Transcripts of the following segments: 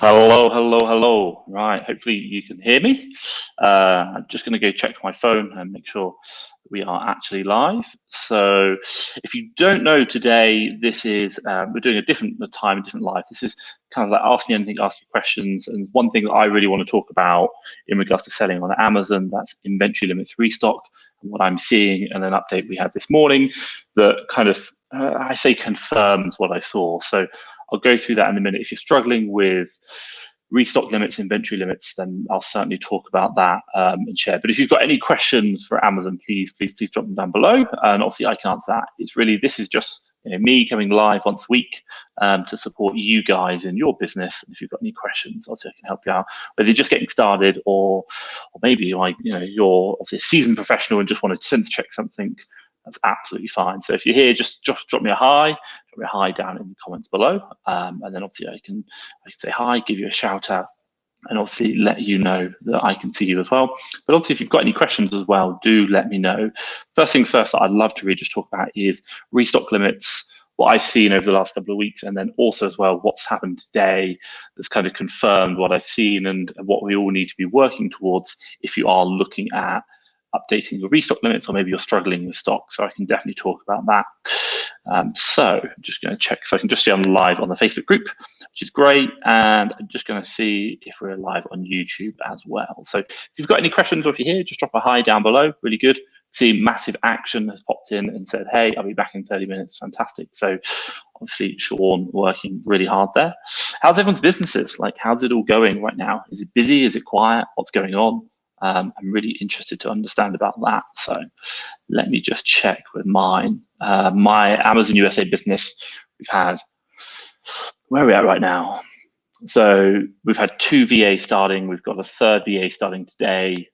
Hello, hello, hello. Right, hopefully you can hear me. I'm just going to go check my phone and make sure we are actually live. So if you don't know today, this is, we're doing a different time, a different live. This is kind of like ask me anything, ask me questions. And one thing that I really want to talk about in regards to selling on Amazon, that's inventory limits restock, and what I'm seeing, and an update we had this morning that kind of, I say confirms what I saw. So I'll go through that in a minute. If you're struggling with restock limits, inventory limits, then I'll certainly talk about that and share. But if you've got any questions for Amazon, please drop them down below. And obviously I can answer that. It's really, this is just me coming live once a week to support you guys in your business. And if you've got any questions, obviously I can help you out. Whether you're just getting started or maybe you're obviously a seasoned professional and just want to sense check something, that's absolutely fine. So if you're here, just drop me a hi down in the comments below, and then obviously I can say hi, give you a shout out, and obviously let you know that I can see you as well. But obviously, if you've got any questions as well, do let me know. First things first, that I'd love to really just talk about is restock limits, what I've seen over the last couple of weeks, and then also as well what's happened today that's kind of confirmed what I've seen and what we all need to be working towards if you are looking at updating your restock limits, or maybe you're struggling with stock. So I can definitely talk about that. So I'm just going to check. So I can just see I'm live on the Facebook group, which is great. And I'm just going to see if we're live on YouTube as well. So if you've got any questions or if you're here, just drop a hi down below. Really good. See, massive action has popped in and said, hey, I'll be back in 30 minutes. Fantastic. So obviously Sean working really hard there. How's everyone's businesses? Like, how's it all going right now? Is it busy? Is it quiet? What's going on? I'm really interested to understand about that. So let me just check with mine. My Amazon USA business, we've had, where are we at right now? So we've had 2 VA starting. We've got a 3rd VA starting today.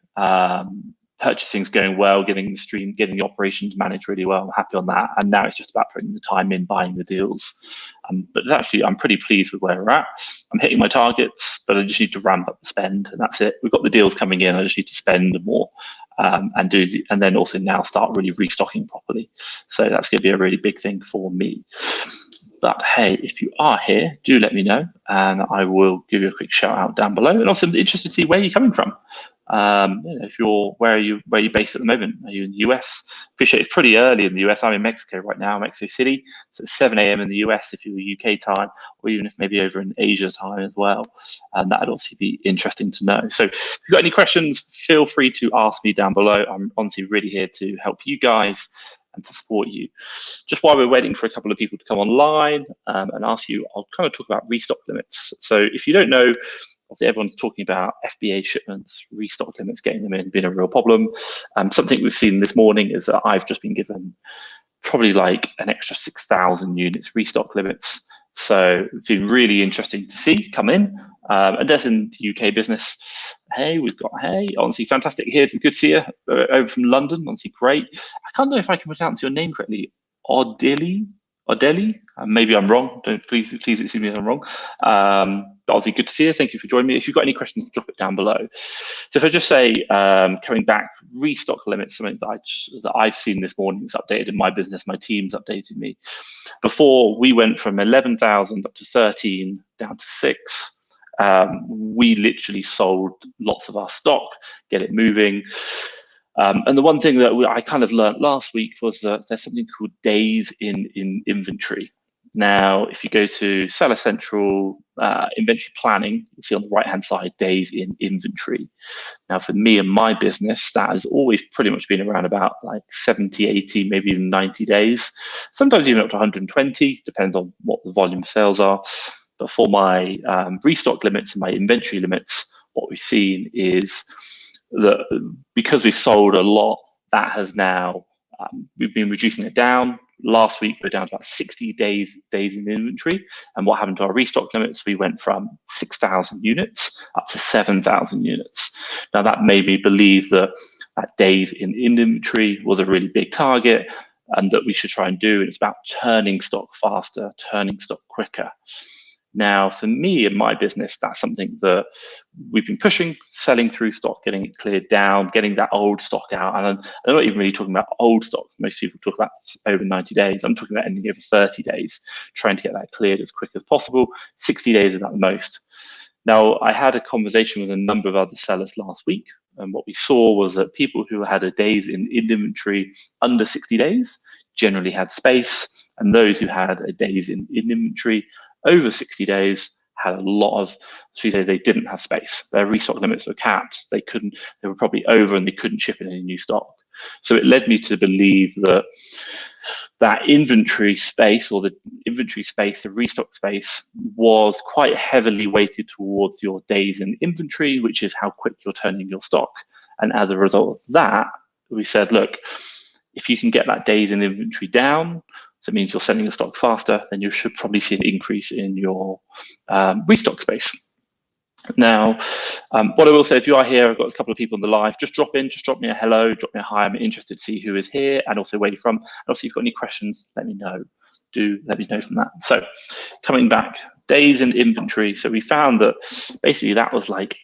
Purchasing's going well, getting the operations managed really well. I'm happy on that. And now it's just about putting the time in, buying the deals. But it's actually, I'm pretty pleased with where we're at. I'm hitting my targets, but I just need to ramp up the spend, and that's it. We've got the deals coming in. I just need to spend more and then also now start really restocking properly. So that's going to be a really big thing for me. But hey, if you are here, do let me know, and I will give you a quick shout out down below. And also, I'm interested to see where you're coming from. If you're, where are you based at the moment? Are you in the US? Appreciate it's pretty early in the US. I'm in Mexico right now, Mexico City. So it's 7 a.m. in the US if you're UK time, or even if maybe over in Asia time as well. And that'd obviously be interesting to know. So if you've got any questions, feel free to ask me down below. I'm honestly really here to help you guys and to support you. Just while we're waiting for a couple of people to come online and ask you, I'll kind of talk about restock limits. So if you don't know, obviously everyone's talking about FBA shipments, restock limits, getting them in being a real problem. Something we've seen this morning is that I've just been given probably like an extra 6,000 units restock limits. So it's been really interesting to see come in. And that's in the UK business. Hey, honestly, fantastic. Here's good to see you over from London. Honestly, great. I can't know if I can pronounce your name correctly. Odeli? Maybe I'm wrong. Please excuse me if I'm wrong. But obviously, good to see you. Thank you for joining me. If you've got any questions, drop it down below. So if I just say, coming back, restock limits, something that I've seen this morning, it's updated in my business, my team's updated me. Before, we went from 11,000 up to 13, down to 6. We literally sold lots of our stock, get it moving. And the one thing that I kind of learned last week was that there's something called days in inventory. Now, if you go to Seller Central inventory planning, you see on the right-hand side, days in inventory. Now, for me and my business, that has always pretty much been around about like 70, 80, maybe even 90 days. Sometimes even up to 120, depends on what the volume of sales are. But for my restock limits and my inventory limits, what we've seen is that because we sold a lot, that has now, we've been reducing it down. Last week, we're down to about 60 days in inventory. And what happened to our restock limits? We went from 6,000 units up to 7,000 units. Now, that made me believe that days in inventory was a really big target and that we should try and do. And it's about turning stock faster, turning stock quicker. Now, for me and my business, that's something that we've been pushing, selling through stock, getting it cleared down, getting that old stock out. And I'm not even really talking about old stock. Most people talk about over 90 days. I'm talking about ending over 30 days, trying to get that cleared as quick as possible. 60 days is at the most. Now, I had a conversation with a number of other sellers last week, and what we saw was that people who had a days in inventory under 60 days generally had space, and those who had a days in inventory over 60 days had a lot of, they didn't have space. Their restock limits were capped. They were probably over and they couldn't ship in any new stock. So it led me to believe that inventory space, or the inventory space, the restock space, was quite heavily weighted towards your days in inventory, which is how quick you're turning your stock. And as a result of that, we said, look, if you can get that days in inventory down, so it means you're selling your stock faster, then you should probably see an increase in your restock space. Now, what I will say, if you are here, I've got a couple of people in the live, just drop me a hello, drop me a hi. I'm interested to see who is here and also where you're from. And also, if you've got any questions, let me know. Do let me know from that. So coming back, days in inventory. So we found that basically that was like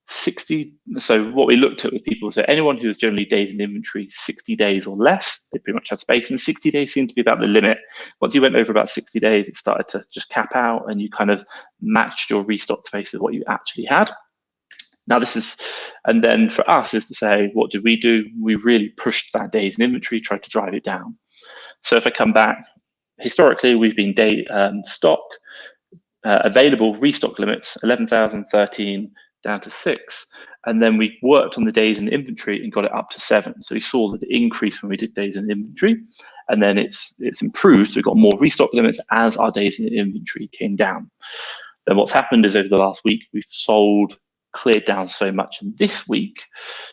60. So what we looked at with people, so anyone who was generally days in inventory 60 days or less, they pretty much had space, and 60 days seemed to be about the limit. Once you went over about 60 days, it started to just cap out, and you kind of matched your restock space with what you actually had. Now and then for us is to say, what did we do? We really pushed that days in inventory, tried to drive it down. So if I come back, historically, we've been stock available restock limits, 11,013 down to 6, and then we worked on the days in inventory and got it up to 7. So we saw the increase when we did days in inventory, and then it's improved. So we got more restock limits as our days in inventory came down. Then what's happened is over the last week, we've cleared down so much. And this week,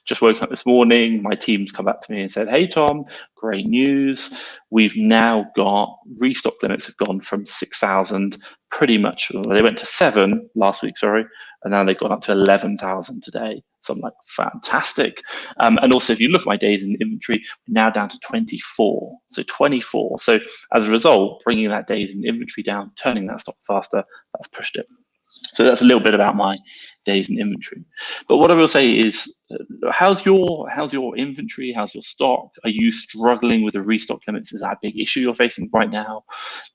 just woken up this morning, my team's come back to me and said, hey, Tom, great news. We've now got restock limits have gone from 6,000 pretty much. They went to 7 last week, sorry, and now they've gone up to 11,000 today. So I'm like, fantastic. And also, if you look at my days in inventory, we're now down to 24. So 24. So as a result, bringing that days in inventory down, turning that stock faster, that's pushed it. So that's a little bit about my days in inventory. But what I will say is, how's your inventory? How's your stock? Are you struggling with the restock limits? Is that a big issue you're facing right now?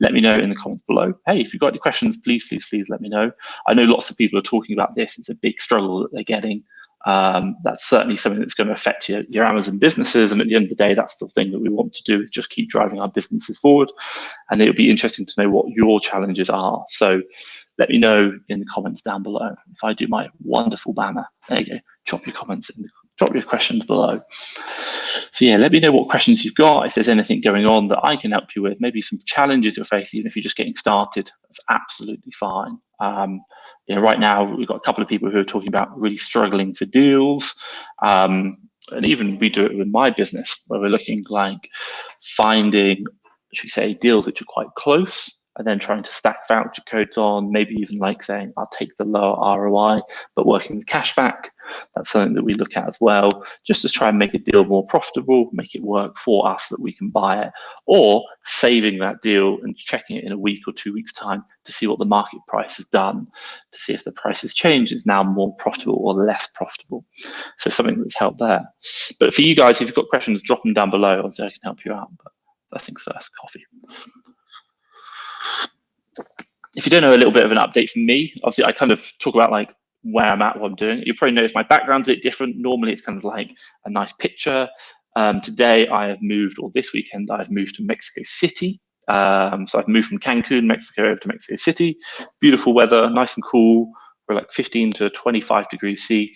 Let me know in the comments below. Hey, if you've got any questions, please let me know. I know lots of people are talking about this. It's a big struggle that they're getting. That's certainly something that's going to affect your Amazon businesses. And at the end of the day, that's the thing that we want to do, is just keep driving our businesses forward. And it'll be interesting to know what your challenges are. So let me know in the comments down below. If I do my wonderful banner, there you go, drop your comments in drop your questions below. So yeah, let me know what questions you've got, if there's anything going on that I can help you with, maybe some challenges you're facing, even if you're just getting started, that's absolutely fine. Right now we've got a couple of people who are talking about really struggling for deals. And even we do it with my business, where we're looking like finding, should we say, deals which are quite close, and then trying to stack voucher codes on, maybe even like saying, I'll take the lower ROI, but working with cashback. That's something that we look at as well, just to try and make a deal more profitable, make it work for us that we can buy it, or saving that deal and checking it in a week or 2 weeks time to see what the market price has done, to see if the price has changed, it's now more profitable or less profitable. So something that's helped there. But for you guys, if you've got questions, drop them down below, so I can help you out. But first things first, coffee. If you don't know a little bit of an update from me, obviously I kind of talk about like where I'm at, what I'm doing. You probably notice my background's a bit different. Normally it's kind of like a nice picture. Today I have moved, or this weekend I've moved to Mexico City. So I've moved from Cancun, Mexico, over to Mexico City. Beautiful weather, nice and cool. We're like 15 to 25 degrees C.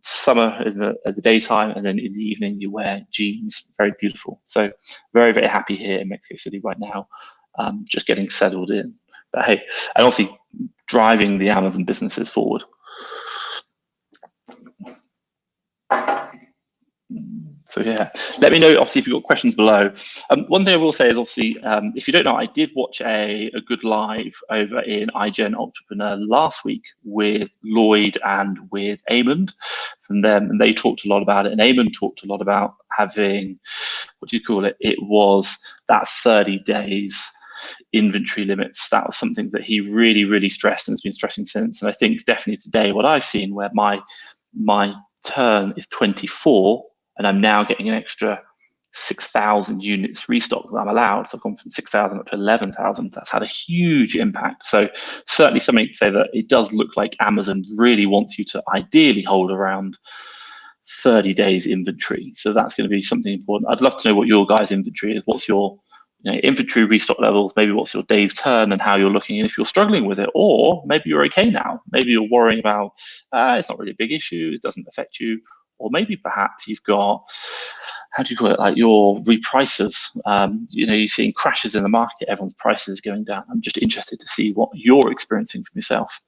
Summer in the daytime, and then in the evening you wear jeans. Very beautiful. So very, very happy here in Mexico City right now. Just getting settled in. But hey, and obviously driving the Amazon businesses forward. So yeah, let me know obviously if you've got questions below. One thing I will say is obviously, if you don't know, I did watch a good live over in iGen Entrepreneur last week with Lloyd and with Eamon from them, and they talked a lot about it. And Eamon talked a lot about having, what do you call it? It was that 30 days inventory limits. That was something that he really, really stressed and has been stressing since. And I think definitely today, what I've seen where my turn is 24, and I'm now getting an extra 6,000 units restock that I'm allowed. So I've gone from 6,000 up to 11,000. That's had a huge impact. So certainly something to say that it does look like Amazon really wants you to ideally hold around 30 days inventory. So that's going to be something important. I'd love to know what your guys' inventory is. What's your inventory restock levels? Maybe what's your days turn and how you're looking, and if you're struggling with it, or maybe you're okay now. Maybe you're worrying about it's not really a big issue, it doesn't affect you, or maybe perhaps you've got, how do you call it, like your reprices. You're seeing crashes in the market, everyone's prices going down. I'm just interested to see what you're experiencing from yourself.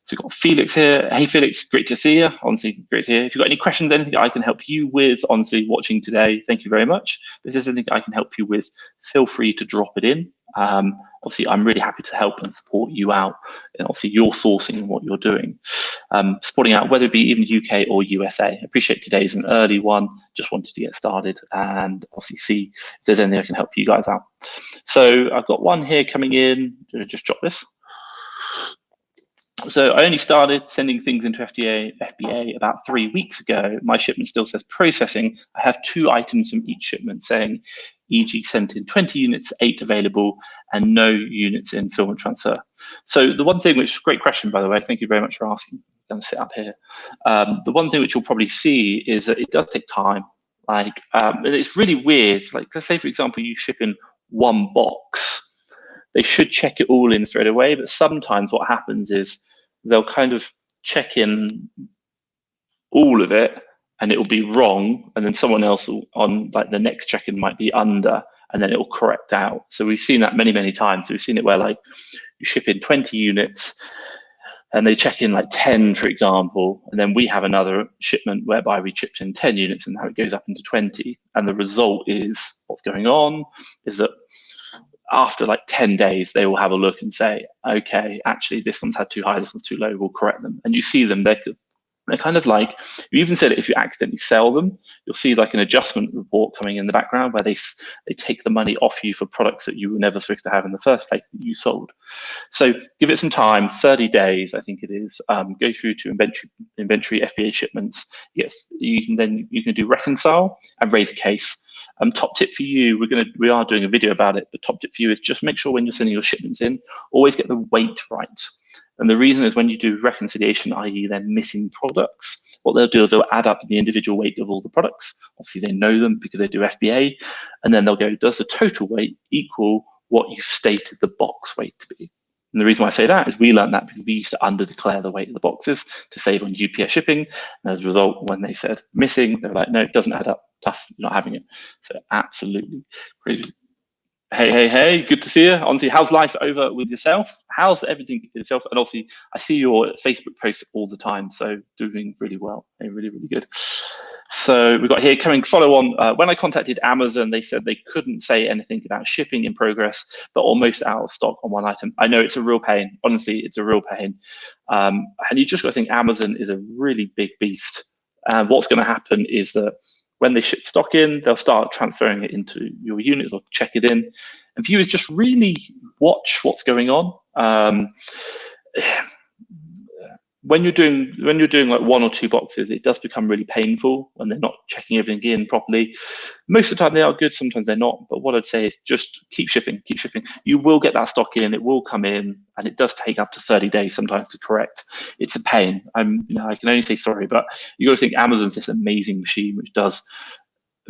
So we've got Felix here. Hey, Felix, great to see you. Honestly, great to hear. If you've got any questions, anything I can help you with, honestly, watching today, thank you very much. If there's anything I can help you with, feel free to drop it in. Obviously, I'm really happy to help and support you out, and obviously your sourcing and what you're doing. Supporting out, whether it be even UK or USA. I appreciate today's an early one. Just wanted to get started and obviously see if there's anything I can help you guys out. So I've got one here coming in. Just drop this. So I only started sending things into FBA about 3 weeks ago. My shipment still says processing. I have 2 items from each shipment saying, e.g. sent in 20 units, 8 available, and no units in film and transfer. So the one thing, which, great question, by the way, thank you very much for asking. I'm gonna sit up here. The one thing which you'll probably see is that it does take time. And it's really weird. Like, let's say, for example, you ship in 1 box. They should check it all in straight away, but sometimes what happens is they'll kind of check in all of it and it will be wrong, and then someone else will, on like the next check-in, might be under, and then it will correct out. So we've seen that many times. We've seen it where like you ship in 20 units and they check in like 10, for example, and then we have another shipment whereby we chipped in 10 units and now it goes up into 20. And the result is, what's going on is that after like 10 days, they will have a look and say, okay, actually this one's had too high, this one's too low, we'll correct them. And you see them, they're kind of like, you even said it, if you accidentally sell them, you'll see like an adjustment report coming in the background where they take the money off you for products that you were never supposed to have in the first place that you sold. So give it some time, 30 days, I think it is. Go through to inventory FBA shipments. Yes, you can do reconcile and raise a case. Top tip for you, we are doing a video about it, but top tip for you is just make sure when you're sending your shipments in, always get the weight right. And the reason is when you do reconciliation, i.e. they're missing products, what they'll do is they'll add up the individual weight of all the products. Obviously they know them because they do FBA, and then they'll go, does the total weight equal what you've stated the box weight to be? And the reason why I say that is we learned that because we used to under-declare the weight of the boxes to save on UPS shipping. And as a result, when they said missing, they were like, no, it doesn't add up. Tough, you're not having it. So absolutely crazy. Hey, good to see you. Honestly, how's life over with yourself? How's everything yourself? And obviously, I see your Facebook posts all the time, so doing really well. Hey, really good. So we've got here coming follow on. When I contacted Amazon, they said they couldn't say anything about shipping in progress, but almost out of stock on 1 item. I know it's a real pain. Honestly, it's a real pain. And you just got to think Amazon is a really big beast. And what's going to happen is that when they ship stock in, they'll start transferring it into your units or check it in. And viewers, just really watch what's going on. When you're doing like 1 or 2 boxes, it does become really painful when they're not checking everything in properly. Most of the time they are good, sometimes they're not. But what I'd say is just keep shipping. You will get that stock in, it will come in, and it does take up to 30 days sometimes to correct. It's a pain. I can only say sorry, but you got to think Amazon's this amazing machine which does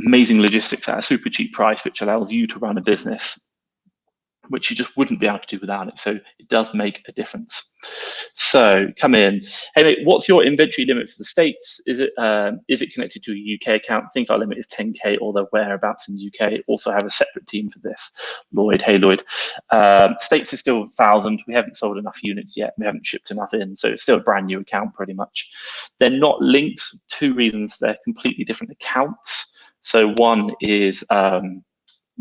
amazing logistics at a super cheap price, which allows you to run a business which you just wouldn't be able to do without it. So it does make a difference. So come in. Hey mate, what's your inventory limit for the States? Is it connected to a UK account? I think our limit is 10K or their whereabouts in the UK. Also have a separate team for this. Lloyd, hey Lloyd. States is still 1,000. We haven't sold enough units yet. We haven't shipped enough in. So it's still a brand new account pretty much. They're not linked. 2 reasons. They're completely different accounts. So one is a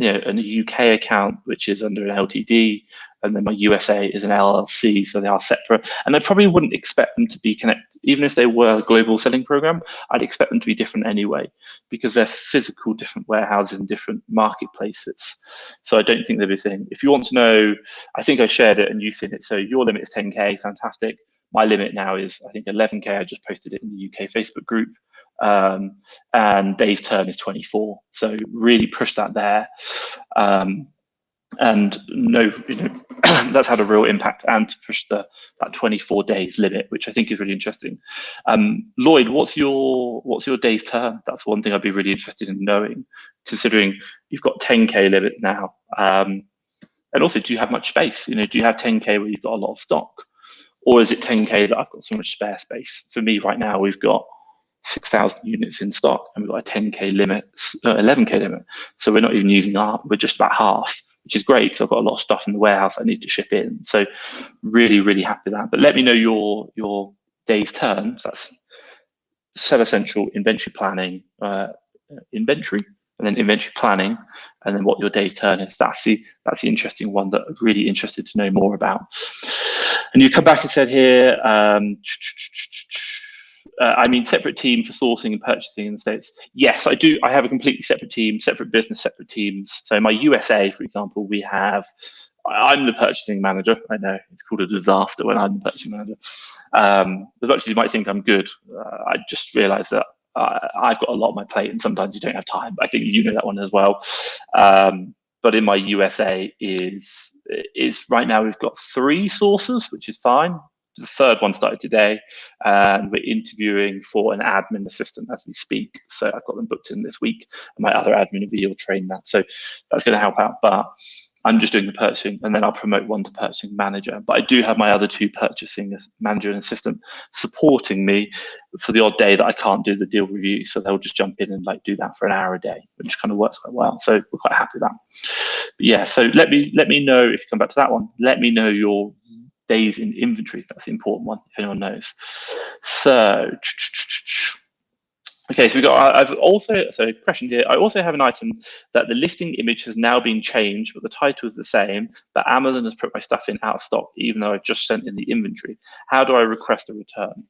UK account, which is under an LTD, and then my USA is an LLC, so they are separate. And I probably wouldn't expect them to be connected, even if they were a global selling program, I'd expect them to be different anyway, because they're physical, different warehouses in different marketplaces. So I don't think they'll be saying, if you want to know, I think I shared it and you've seen it. So your limit is 10K, fantastic. My limit now is, I think, 11K. I just posted it in the UK Facebook group. and days turn is 24. So really push that there. And no, that's had a real impact, and to push that 24 days limit, which I think is really interesting. Lloyd, what's your days turn? That's one thing I'd be really interested in knowing, considering you've got 10K limit now. And also, do you have much space? Do you have 10K where you've got a lot of stock, or is it 10K that I've got so much spare space? For me right now, we've got 6,000 units in stock, and we've got a 10K limit, 11K limit. So we're not even using we're just about half, which is great because I've got a lot of stuff in the warehouse I need to ship in. So really, really happy with that. But let me know your days turn. So that's Seller Central, inventory planning, inventory, and then inventory planning, and then what your days turn is. That's the interesting one that I'm really interested to know more about. And you come back and said here, I mean, separate team for sourcing and purchasing in the States. Yes, I do. I have a completely separate team, separate business, separate teams. So my USA, for example, I'm the purchasing manager. I know it's called a disaster when I'm the purchasing manager. As much as you might think I'm good, I just realized that I've got a lot on my plate, and sometimes you don't have time. I think you know that one as well. But in my USA is right now we've got 3 sources, which is fine. The third one started today, and we're interviewing for an admin assistant as we speak. So I've got them booked in this week, and my other admin will train that. So that's going to help out. But I'm just doing the purchasing, and then I'll promote one to purchasing manager. But I do have my other 2 purchasing manager and assistant supporting me for the odd day that I can't do the deal review. So they'll just jump in and do that for an hour a day, which kind of works quite well. So we're quite happy with that. But yeah, so let me know if you come back to that one. Let me know your days in inventory. That's the important one, if anyone knows. So okay, so question here. I also have an item that the listing image has now been changed, but the title is the same, but Amazon has put my stuff in out of stock, even though I've just sent in the inventory. How do I request a return?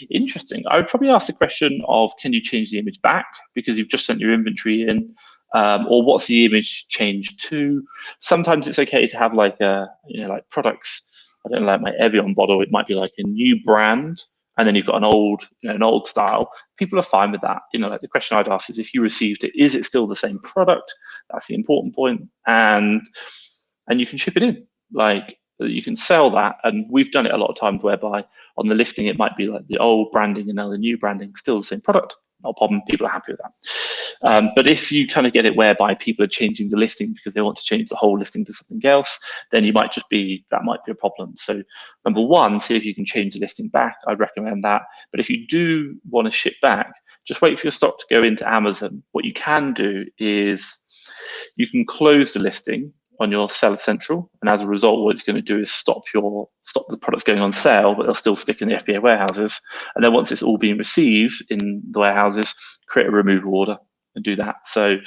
Interesting. I would probably ask the question of, can you change the image back because you've just sent your inventory in? Or what's the image changed to? Sometimes it's okay to have like products. I don't know, like my Evian bottle, it might be like a new brand, and then you've got an old style. People are fine with that. Like the question I'd ask is, if you received it, is it still the same product? That's the important point. And you can ship it in. Like, you can sell that, and we've done it a lot of times whereby on the listing it might be like the old branding and now the new branding, still the same product. No problem, people are happy with that. But if you kind of get it whereby people are changing the listing because they want to change the whole listing to something else, then that might be a problem. So number one, see if you can change the listing back. I'd recommend that. But if you do want to ship back, just wait for your stock to go into Amazon. What you can do is you can close the listing on your Seller Central, and as a result, what it's going to do is stop the products going on sale, but they'll still stick in the FBA warehouses. And then once it's all been received in the warehouses, create a removal order and do that. So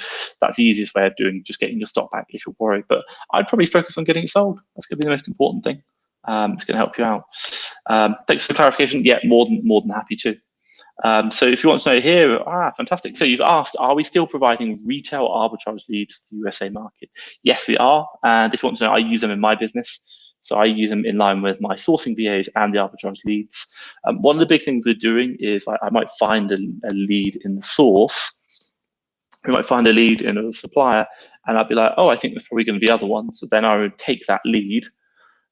that's the easiest way of just getting your stock back if you're worried. But I'd probably focus on getting it sold. That's going to be the most important thing. It's going to help you out. Thanks for the clarification. Yeah, more than happy to. So if you want to know here, fantastic. So you've asked, are we still providing retail arbitrage leads to the USA market? Yes, we are. And if you want to know, I use them in my business. So I use them in line with my sourcing VAs and the arbitrage leads. One of the big things we're doing is I might find a lead in the source. We might find a lead in a supplier, and I'd be like, oh, I think there's probably going to be other ones. So then I would take that lead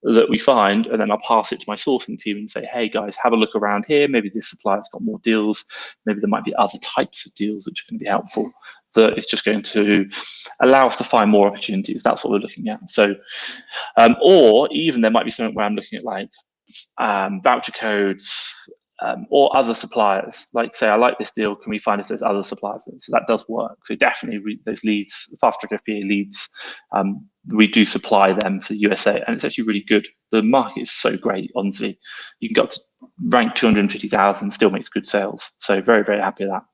that we find, and then I'll pass it to my sourcing team and say, hey guys, have a look around here. Maybe this supplier's got more deals. Maybe there might be other types of deals which are going to be helpful. That it's just going to allow us to find more opportunities. That's what we're looking at. So, or even there might be something where I'm looking at like voucher codes, or other suppliers. Like, say, I like this deal, can we find if there's other suppliers? So that does work. So definitely those leads, fast track FBA leads, we do supply them for the USA, and it's actually really good. The market is so great, honestly. You can go up to rank 250,000, still makes good sales. So very, very happy with that.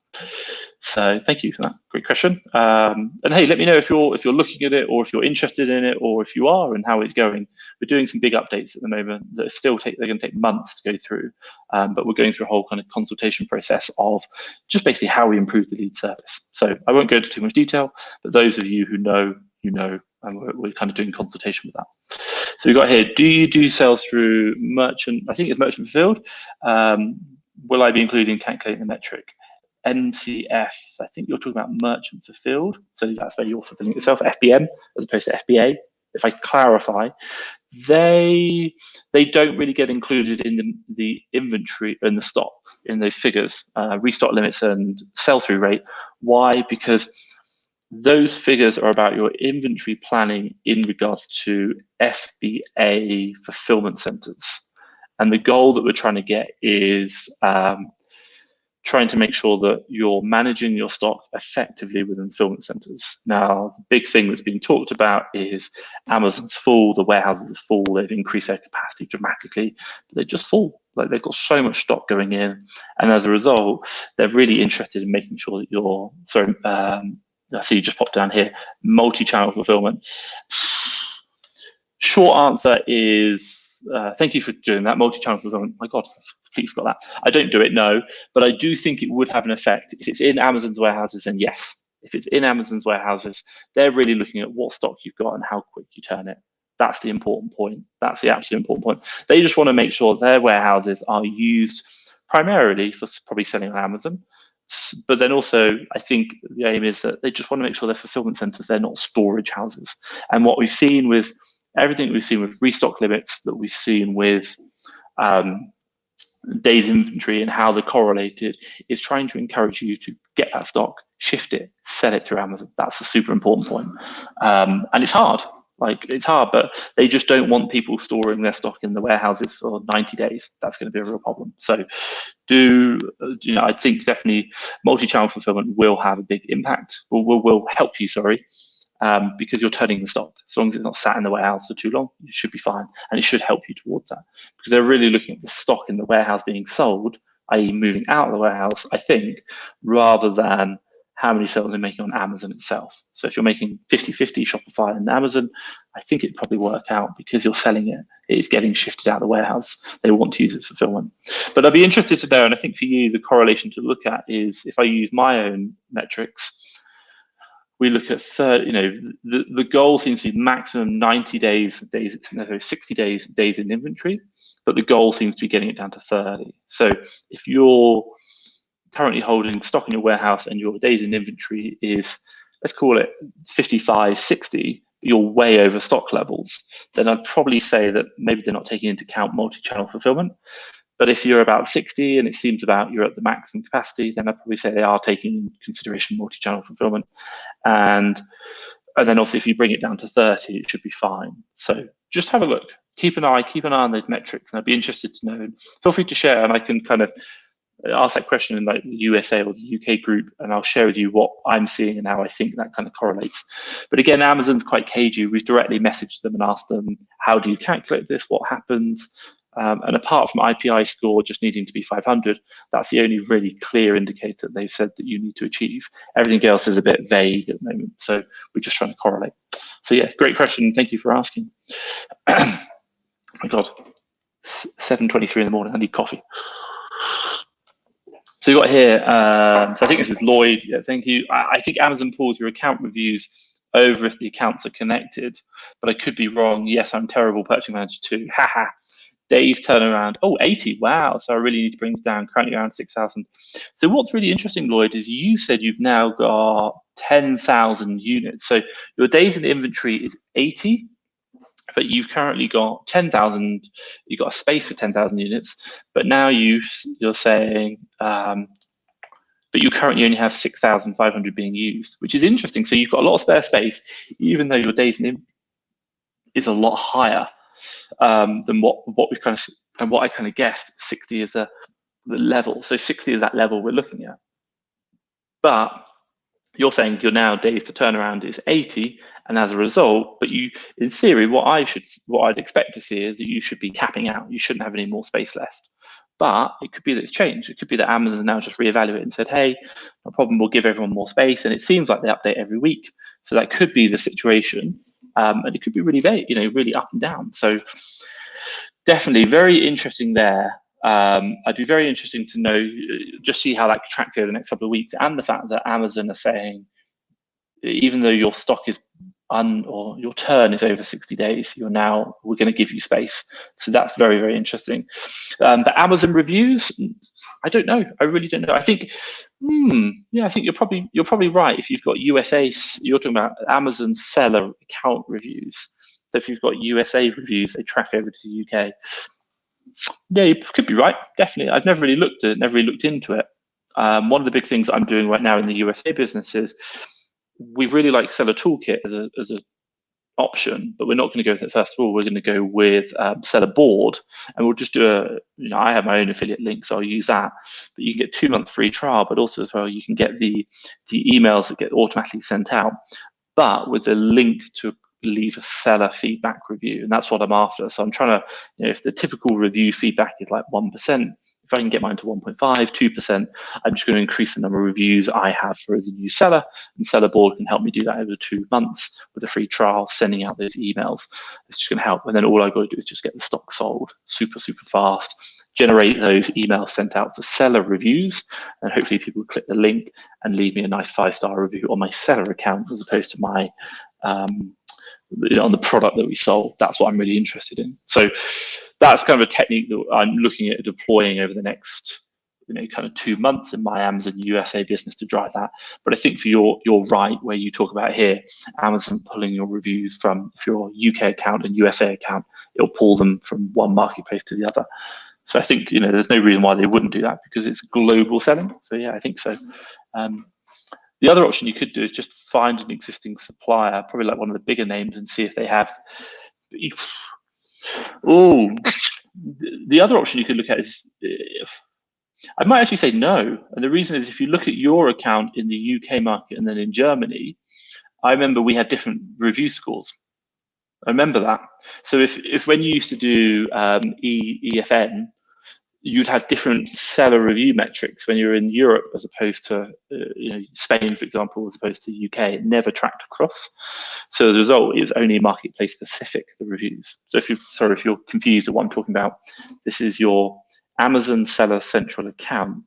So thank you for that great question. And hey, let me know if you're looking at it, or if you're interested in it, or if you are, and how it's going. We're doing some big updates at the moment that they're going to take months to go through, but we're going through a whole kind of consultation process of just basically how we improve the lead service. So I won't go into too much detail, but those of you who know, you know, and we're kind of doing consultation with that. So we've got here, do you do sales through merchant? I think it's merchant fulfilled. Will I be including calculating the metric? MCF. So I think you're talking about merchant fulfilled. So that's where you're fulfilling it yourself, FBM, as opposed to FBA. If I clarify, they don't really get included in the inventory and the stock in those figures, restock limits and sell-through rate. Why? Because those figures are about your inventory planning in regards to FBA fulfillment centers. And the goal that we're trying to get is trying to make sure that you're managing your stock effectively within fulfillment centers. Now, the big thing that's being talked about is Amazon's full, the warehouses are full, they've increased their capacity dramatically, but they're just full. Like, they've got so much stock going in. And as a result, they're really interested in making sure that you're, sorry, I see you just popped down here, multi-channel fulfillment. Short answer is, thank you for doing that, multi-channel fulfillment. My God, I've completely forgot that. I don't do it, no, but I do think it would have an effect. If it's in Amazon's warehouses, then yes. If it's in Amazon's warehouses, they're really looking at what stock you've got and how quick you turn it. That's the important point. That's the absolute important point. They just want to make sure their warehouses are used primarily for probably selling on Amazon. But then also, I think the aim is that they just want to make sure they're fulfillment centers, they're not storage houses. And what we've seen with everything we've seen with restock limits, that we've seen with days inventory and how they're correlated, is trying to encourage you to get that stock, shift it, sell it through Amazon. That's a super important point. And it's hard. Like, it's hard, but they just don't want people storing their stock in the warehouses for 90 days. That's going to be a real problem. So I think definitely multi-channel fulfillment will have a big impact, or will help you, sorry, because you're turning the stock. As long as it's not sat in the warehouse for too long, you should be fine. And it should help you towards that, because they're really looking at the stock in the warehouse being sold, i.e. moving out of the warehouse, I think, rather than how many sales they're making on Amazon itself. So if you're making 50-50 Shopify and Amazon, I think it'd probably work out, because you're selling it, it's getting shifted out of the warehouse. They want to use it for fulfillment. But I'd be interested to know, and I think for you, the correlation to look at is, if I use my own metrics, we look at the goal seems to be maximum 90 days, 60 days in inventory, but the goal seems to be getting it down to 30. So if you're currently holding stock in your warehouse and your days in inventory is, let's call it 55, 60, you're way over stock levels, then I'd probably say that maybe they're not taking into account multi-channel fulfillment. But if you're about 60 and it seems about you're at the maximum capacity, then I'd probably say they are taking into consideration multi-channel fulfillment. And then also, if you bring it down to 30, it should be fine. So just have a look, keep an eye on those metrics, and I'd be interested to know. Feel free to share, and I can kind of ask that question in like the USA or the UK group, and I'll share with you what I'm seeing and how I think that kind of correlates. But again, Amazon's quite cagey. We've directly messaged them and asked them, how do you calculate this? What happens? And apart from IPI score just needing to be 500, that's the only really clear indicator they've said that you need to achieve. Everything else is a bit vague at the moment, so we're just trying to correlate. So yeah, great question. Thank you for asking. Oh my God, 7:23 in the morning. I need coffee. So you got here, so I think this is Lloyd. Yeah, thank you. I think Amazon pulls your account reviews over if the accounts are connected, but I could be wrong. Yes, I'm terrible purchasing manager too. Haha. Days turnaround, 80, wow. So I really need to bring this down, currently around 6,000. So what's really interesting, Lloyd, is you said you've now got 10,000 units. So your days in inventory is 80, but you've currently got 10,000, you've got a space for 10,000 units, but now you're saying, but you currently only have 6,500 being used, which is interesting. So you've got a lot of spare space, even though your days in inventory is a lot higher than what we've kind of, and what I kind of guessed 60 is the level. So 60 is that level we're looking at. But you're saying your now days to turnaround is 80, and as a result, but you, in theory, what I'd expect to see is that you should be capping out. You shouldn't have any more space left. But it could be that it's changed. It could be that Amazon now just reevaluate and said, hey, no problem, we'll give everyone more space. And it seems like they update every week. So that could be the situation. And it could be really vague, really up and down. So definitely very interesting there. I'd be very interesting to know, just see how that tracks over the next couple of weeks, and the fact that Amazon are saying, even though your stock is or your turn is over 60 days, we're going to give you space. So that's very, very interesting. But Amazon reviews, I don't know. I really don't know. I think, yeah, I think you're probably right. If you've got USA, you're talking about Amazon seller account reviews. So if you've got USA reviews, they track over to the UK. Yeah, you could be right. Definitely. I've never really looked at it, never really looked into it. One of the big things I'm doing right now in the USA business is we really like Seller Toolkit as a option, but we're not going to go with it first of all. We're going to go with Seller Board, and we'll just do I have my own affiliate link, so I'll use that. But you can get 2 month free trial, but also as well you can get the emails that get automatically sent out, but with a link to leave a seller feedback review, and that's what I'm after. So I'm trying to, if the typical review feedback is like 1%, if I can get mine to 1.5, 2%, I'm just going to increase the number of reviews I have for the new seller, and Seller Board can help me do that over 2 months with a free trial, sending out those emails. It's just going to help. And then all I've got to do is just get the stock sold super, super fast, generate those emails sent out for seller reviews, and hopefully people click the link and leave me a nice 5-star review on my seller account as opposed to my on the product that we sold. That's what I'm really interested in. So that's kind of a technique that I'm looking at deploying over the next, kind of 2 months in my Amazon USA business to drive that. But I think for you're right where you talk about here, Amazon pulling your reviews from, if your UK account and USA account, it'll pull them from one marketplace to the other. So I think, there's no reason why they wouldn't do that because it's global selling. So yeah, I think so. The other option you could do is just find an existing supplier, probably like one of the bigger names, and see if they have. Oh, the other option you could look at is, I might actually say no. And the reason is if you look at your account in the UK market and then in Germany, I remember we had different review scores. I remember that. So if when you used to do EFN, you'd have different seller review metrics when you're in Europe as opposed to Spain, for example, as opposed to UK. It never tracked across. So the result is only marketplace specific, the reviews. So if you're confused at what I'm talking about, this is your Amazon Seller Central account.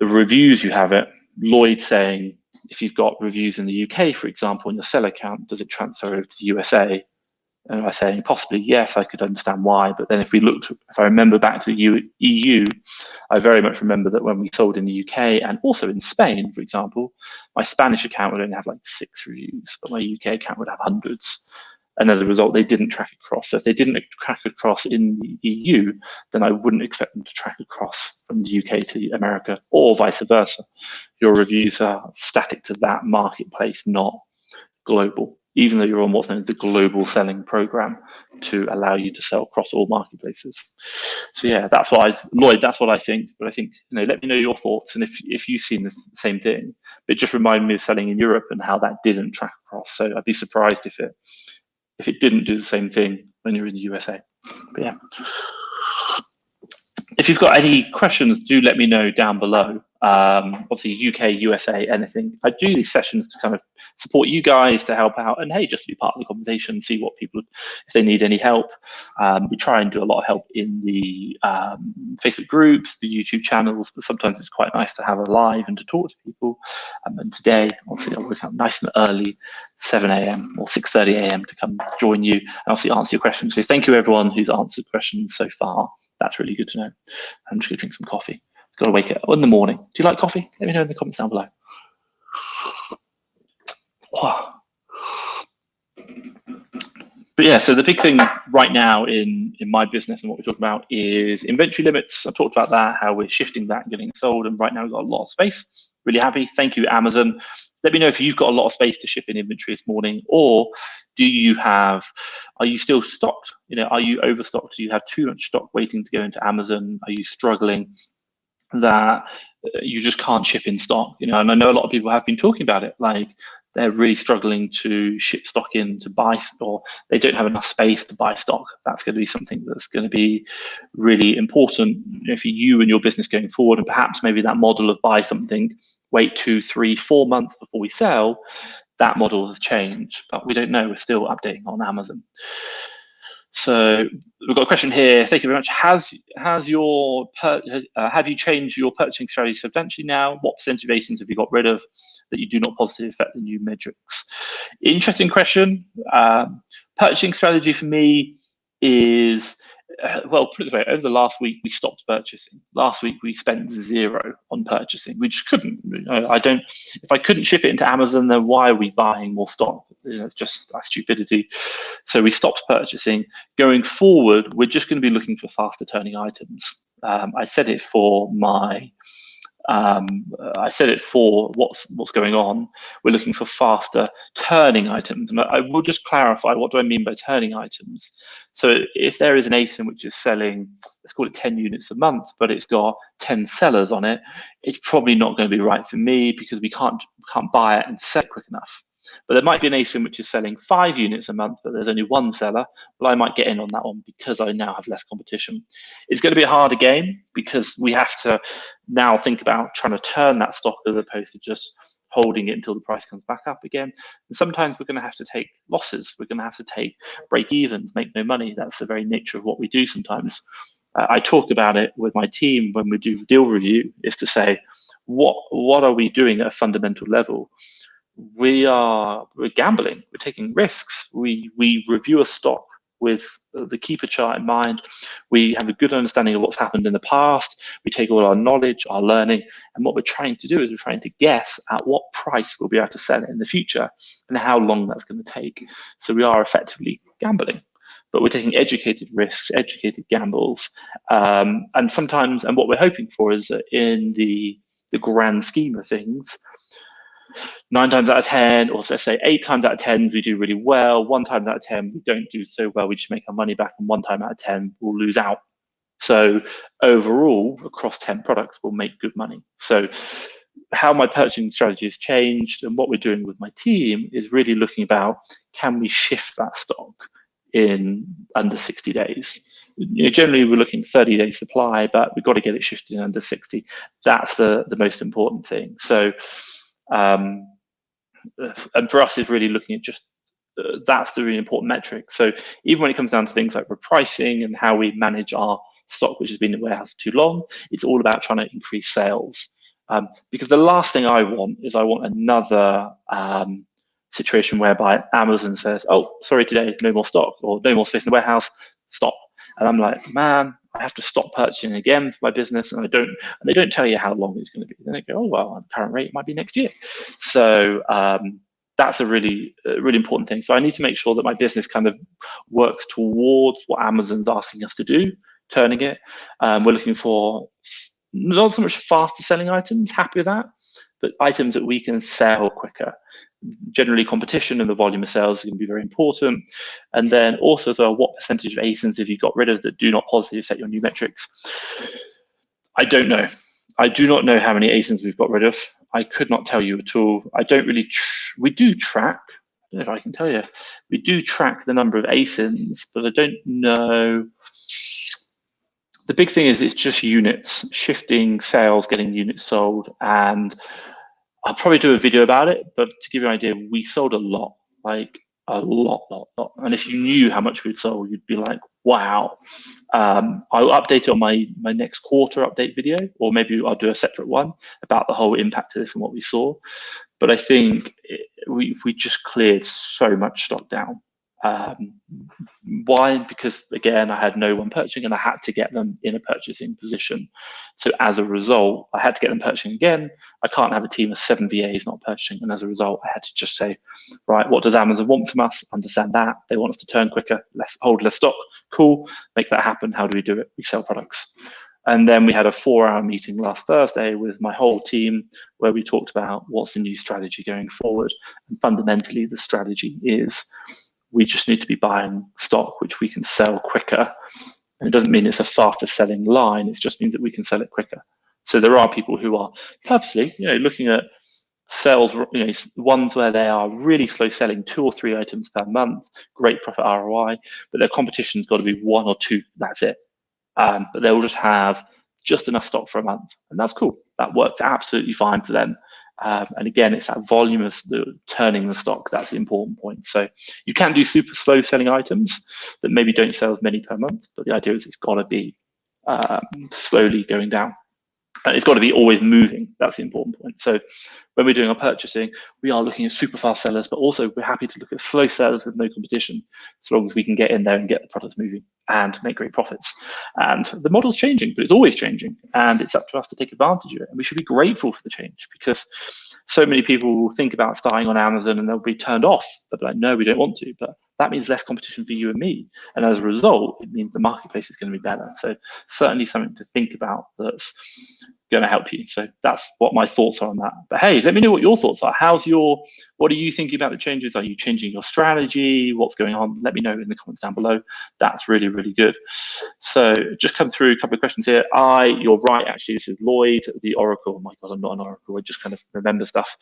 The reviews you have it, Lloyd saying, if you've got reviews in the UK, for example, in your seller account, does it transfer over to the USA? And I say possibly yes, I could understand why. But then if I remember back to the EU, I very much remember that when we sold in the UK and also in Spain, for example, my Spanish account would only have like 6 reviews, but my UK account would have hundreds. And as a result, they didn't track across. So if they didn't track across in the EU, then I wouldn't expect them to track across from the UK to America or vice versa. Your reviews are static to that marketplace, not global, even though you're on what's known as the global selling program to allow you to sell across all marketplaces. So yeah, Lloyd, that's what I think. But I think, let me know your thoughts, and if you've seen the same thing. But it just reminded me of selling in Europe and how that didn't track across. So I'd be surprised if it didn't do the same thing when you're in the USA. But yeah. If you've got any questions, do let me know down below. Obviously, UK, USA, anything. I do these sessions to kind of support you guys, to help out, and hey, just to be part of the conversation, see what people, if they need any help. We try and do a lot of help in the Facebook groups, the YouTube channels, but sometimes it's quite nice to have a live and to talk to people. And today, obviously, I'll wake up nice and early, 7 a.m. or 6:30 a.m. to come join you and obviously answer your questions. So thank you everyone who's answered questions so far. That's really good to know. I'm just going to drink some coffee. Got to wake up in the morning. Do you like coffee? Let me know in the comments down below. But yeah, so the big thing right now in my business and what we're talking about is inventory limits. I talked about that, how we're shifting that and getting it sold. And right now we've got a lot of space. Really happy. Thank you, Amazon. Let me know if you've got a lot of space to ship in inventory this morning, or are you still stocked? Are you overstocked? Do you have too much stock waiting to go into Amazon? Are you struggling that you just can't ship in stock? And I know a lot of people have been talking about it, like they're really struggling to ship stock in to buy, or they don't have enough space to buy stock. That's going to be something that's going to be really important for you and your business going forward. And perhaps maybe that model of buy something, wait 2, 3, 4 months before we sell, that model has changed, but we don't know. We're still updating on Amazon. So we've got a question here. Thank you very much. Have you changed your purchasing strategy substantially now? What percentage of items have you got rid of that you do not positively affect the new metrics? Interesting question. Purchasing strategy for me is well, put it this way, over the last week, we stopped purchasing. Last week, we spent 0 on purchasing. We just couldn't. If I couldn't ship it into Amazon, then why are we buying more stock? It's just that stupidity. So we stopped purchasing. Going forward, we're just going to be looking for faster turning items. I said it for what's going on. We're looking for faster turning items. And I will just clarify, what do I mean by turning items? So if there is an ASIN which is selling, let's call it 10 units a month, but it's got 10 sellers on it, it's probably not going to be right for me because we can't buy it and sell it quick enough. But there might be an ASIN which is selling 5 units a month, but there's only 1 seller. Well, I might get in on that one because I now have less competition. It's going to be a harder game because we have to now think about trying to turn that stock as opposed to just holding it until the price comes back up again. And sometimes we're going to have to take losses. We're going to have to take break evens, make no money. That's the very nature of what we do sometimes. I talk about it with my team when we do deal review, is to say, what are we doing at a fundamental level? We're gambling, we're taking risks. We review a stock with the keeper chart in mind. We have a good understanding of what's happened in the past. We take all our knowledge, our learning, and what we're trying to do is we're trying to guess at what price we'll be able to sell it in the future and how long that's going to take. So we are effectively gambling, but we're taking educated risks, educated gambles. And sometimes, and what we're hoping for is that in the grand scheme of things, 9 times out of 10, or let's say 8 times out of 10, we do really well. 1 time out of 10, we don't do so well. We just make our money back, and 1 time out of 10, we'll lose out. So overall, across 10 products, we'll make good money. So how my purchasing strategy has changed and what we're doing with my team is really looking about, can we shift that stock in under 60 days? Generally, we're looking 30-day supply, but we've got to get it shifted in under 60. That's the most important thing. So and for us is really looking at just that's the really important metric. So even when it comes down to things like repricing and how we manage our stock, which has been in the warehouse too long, it's all about trying to increase sales. Because the last thing I want is another situation whereby Amazon says, oh, sorry, today, no more stock, or no more space in the warehouse, stop. And I'm like, man, I have to stop purchasing again for my business, and they don't tell you how long it's going to be. Then they go, oh well, at the current rate, it might be next year. So that's a really important thing. So I need to make sure that my business kind of works towards what Amazon's asking us to do, turning it. We're looking for not so much faster selling items, happy with that, but items that we can sell quicker. Generally, competition and the volume of sales are going to be very important. And then also, so what percentage of ASINs have you got rid of that do not positively set your new metrics? I don't know. I do not know how many ASINs we've got rid of. I could not tell you at all. I don't really, we do track, I don't know if I can tell you, we do track the number of ASINs, but I don't know. The big thing is it's just units, shifting sales, getting units sold, and I'll probably do a video about it, but to give you an idea, we sold a lot, like a lot. And if you knew how much we'd sold, you'd be like, wow. I'll update it on my next quarter update video, or maybe I'll do a separate one about the whole impact of this and what we saw. But I think we just cleared so much stock down. Why? Because again, I had no one purchasing and I had to get them in a purchasing position. So as a result, I had to get them purchasing again. I can't have a team of 7 VAs not purchasing. And as a result, I had to just say, right, what does Amazon want from us? Understand that. They want us to turn quicker, hold less stock. Cool, make that happen. How do we do it? We sell products. And then we had a 4-hour meeting last Thursday with my whole team where we talked about what's the new strategy going forward. And fundamentally, the strategy is we just need to be buying stock which we can sell quicker. And it doesn't mean it's a faster selling line, it just means that we can sell it quicker. So there are people who are purposely, looking at sales, ones where they are really slow selling 2 or 3 items per month, great profit ROI, but their competition's got to be 1 or 2, that's it. But they'll just have just enough stock for a month, and that's cool. That works absolutely fine for them. And again, it's that volume of turning the stock that's the important point. So you can do super slow selling items that maybe don't sell as many per month, but the idea is it's got to be slowly going down. And it's got to be always moving. That's the important point. So when we're doing our purchasing, we are looking at super fast sellers, but also we're happy to look at slow sellers with no competition, so long as we can get in there and get the products moving and make great profits. And the model's changing, but it's always changing, and it's up to us to take advantage of it. And we should be grateful for the change, because so many people will think about starting on Amazon and they'll be turned off. They'll be like, no, we don't want to. But that means less competition for you and me. And as a result, it means the marketplace is going to be better. So certainly something to think about that's going to help you. So that's what my thoughts are on that. But hey, let me know what your thoughts are. What are you thinking about the changes? Are you changing your strategy? What's going on? Let me know in the comments down below. That's really, really good. So just come through a couple of questions here. You're right, actually, this is Lloyd, the Oracle. Oh my God, I'm not an Oracle. I just kind of remember stuff.